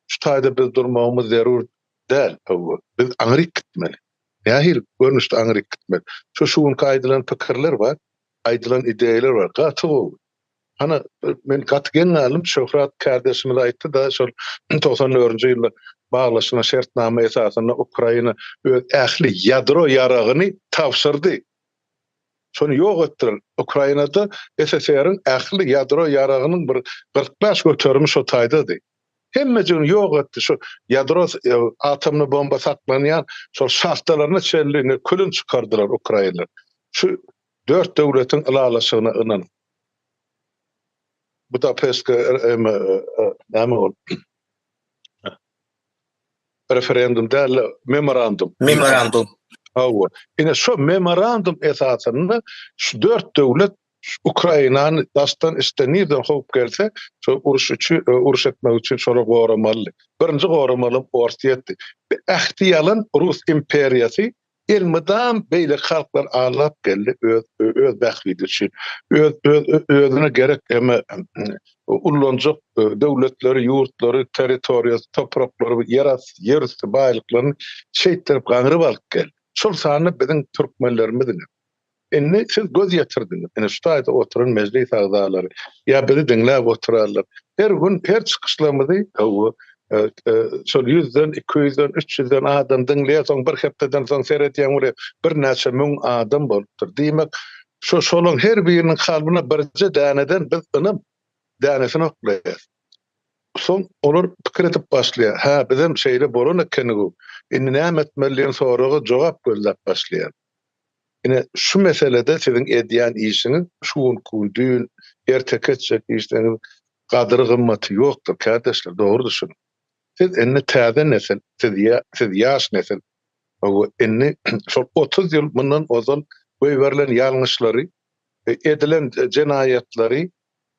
şu taýda biz durmagymyz zerur däl. Biz aňryk gitmeli. Ýa-hil görnüşde aňryk gitmeli. Şuň kaýdylan pikirler var, aýdylan ideýalar var. Gaty gowy. Ana men gatgen alim Şöhrat kardeşimiz aýtdy da şol 94-nji ýylda baglaşylan şertname esasında Ukraina öz ähli ýadro ýaragyny tapşyrdy. Şonu ýok etdiler. Ukrainada SSR'ın ähli ýadro ýaragynyň bir 45 göterimi şo taýdady. Hemmejin ýok etdi. Şu ýadro atomny bomba saklanýan şol şahtalaryny çelliğini külün çykardylar Ukrainalar. Şu 4 döwletiň ilalaşygyna ynanyp. Bu da peske näme bol? Referendum däl, memorandum. Hawa. Ine şu memorandum esasında şu 4 döwlet Ukrainany dastan istenirden hop gelse, şu uruş etmek üçin şola goramaly. Birinji goramaly ortaýetdi. Ähtiýalan Rus imperiýasy elmedam beýle halklar alap geldi öz bähwidi üçin. Özüne gerek ullanjak döwletleri, ýurtlary, territoriýasy, topraklary, ýerüstü baýlyklaryny şeýtlerip gaňryp alyp geldi. Şol sany biziň türkmenlerimiz. Indi siz göz ýetirdiňiz. Ene şu taýda oturan meclis agzalary ýa bizi dinläp oturarlar. Her gün her çykyşlarymyzy şol 100-den, 200-den, 300-den adam dinleýär, bir hepdeden soň seretýän bir näçe müň adam bolupdyr. Diýmek, şolaň her biriniň kalbyna birje däneden biz ynam dänesini oklaýar. Soň olar pikir etip başlaýar. Ha, bizim şeýle bolan ekeniňi. Indi näme etmeliligini soragy jogap gözläp başlaýar. Ine şu meselede sizin edýän işiniz şuň kuldün erteketjek işleriniz gadyry gymmaty ýokdur kardeşler, dogry düşün. Siz enne täze nesel, siz ýaş nesel. Enne şol 30 ýyl mundan ozal verilen ýalňyşlary, edilen jenaýatlary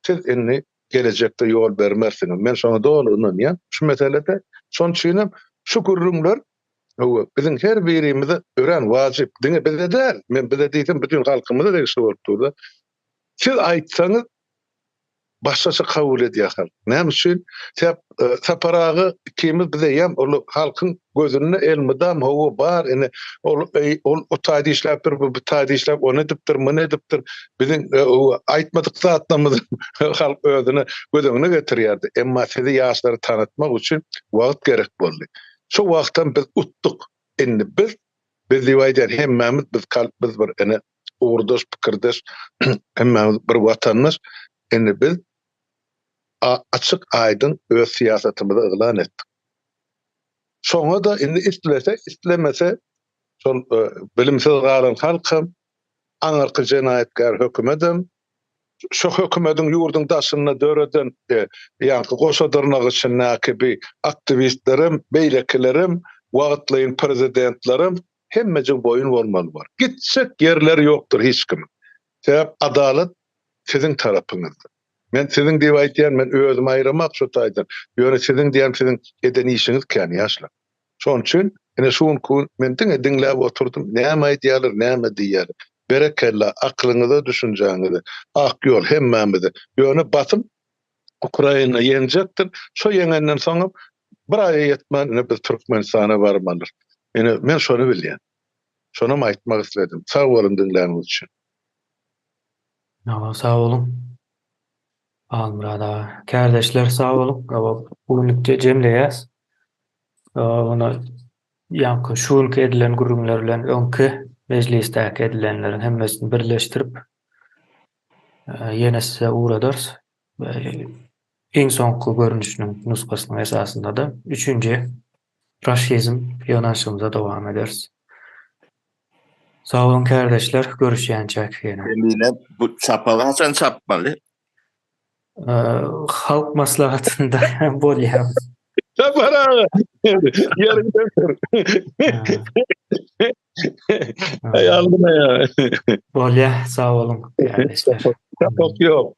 siz enne gelecekde ýol bermersiniz. Men şoňa dogry inanýan. Şu meselede şoň üçin şu gurrunlar Bizim her birimize ören wajyp. Diňe bize däl. Men bize diýsem bütün halkymyza da şu bolupdy. Siz aýtsaňyz başgaça kabul edýär. Näme üçin? Saparagy kimiz bize ýam ol halkyň gözüne elmidam hawa bar, ene ol o taýdy işläp bu taýdy işläp onu edipdir, mene edipdir. Biziň aýtmadyk zatlarymyz halk özüne gözüne getirýärdi. Emma sizi ýaşlary tanıtmak üçin wagt gerek boldy. Şu wagtdan biz uttuk. Indi biz diýýär hemmemiz biz bir ene uğurdaş pikirdaş hemmemiz bir watandaş. Indi biz açık aydın öz siyasetimizi ılan ettik. Şoňa da indi islemese şol bilimsiz galan halkym aňarky jenayetkar hökümetim şu hökümetin ýurdun daşyna döreden ýa-ni goşadyrnak üçin näkibi aktivistlerim, beýlekilerim, wagtlaýyn prezidentlerim hemmejin boyun bolmaly bar. Gitsek yerler ýokdur hiç kim. Sebäp adalet sizin tarapyňyzda. Men sizin diýip aýtýan, men özümi aýramak şu taýdan. Ýöne sizin diýen sizin eden işiňiz kän ýaşlar. Şoň üçin ene şuň men diňläp oturdum. Näme aýdýarlar, näme diýýär. Berekella aklyňyza, düşünjäňize. Ak ýol hemmemize. Ýöne batym Ukraina ýenjekdir. Şo ýengenden soňra bir aý ýetmän biz Türkmenistana barmalyr. Ene men şonu bilýän. Şonu aýtmak isledim. Sag bolun diňläniňiz üçin. Sağ olun. Almurada. Kardeşler sağ olun. Bugünlükçe jemleýäs. Ona ýa-ni şuňky edilen gurulmalar bilen öňki mejlisdäki edilenlerin hemmesini birleşdirip ýene size uğradars. Eň soňky görnüşiniň nusgasynyň esasynda da 3-nji raşizm ýanaşymyza dowam ederiz. Sağ olun kardeşler. Görüşýänçäk ýene. Emine bu çapalı haçan çapmaly? Halk maslahatında bolýar. Saparagy. Ýerine dökür. Aýaldyna ýa. Bolýar. Sağ olun kardeşler. Çapak ýok.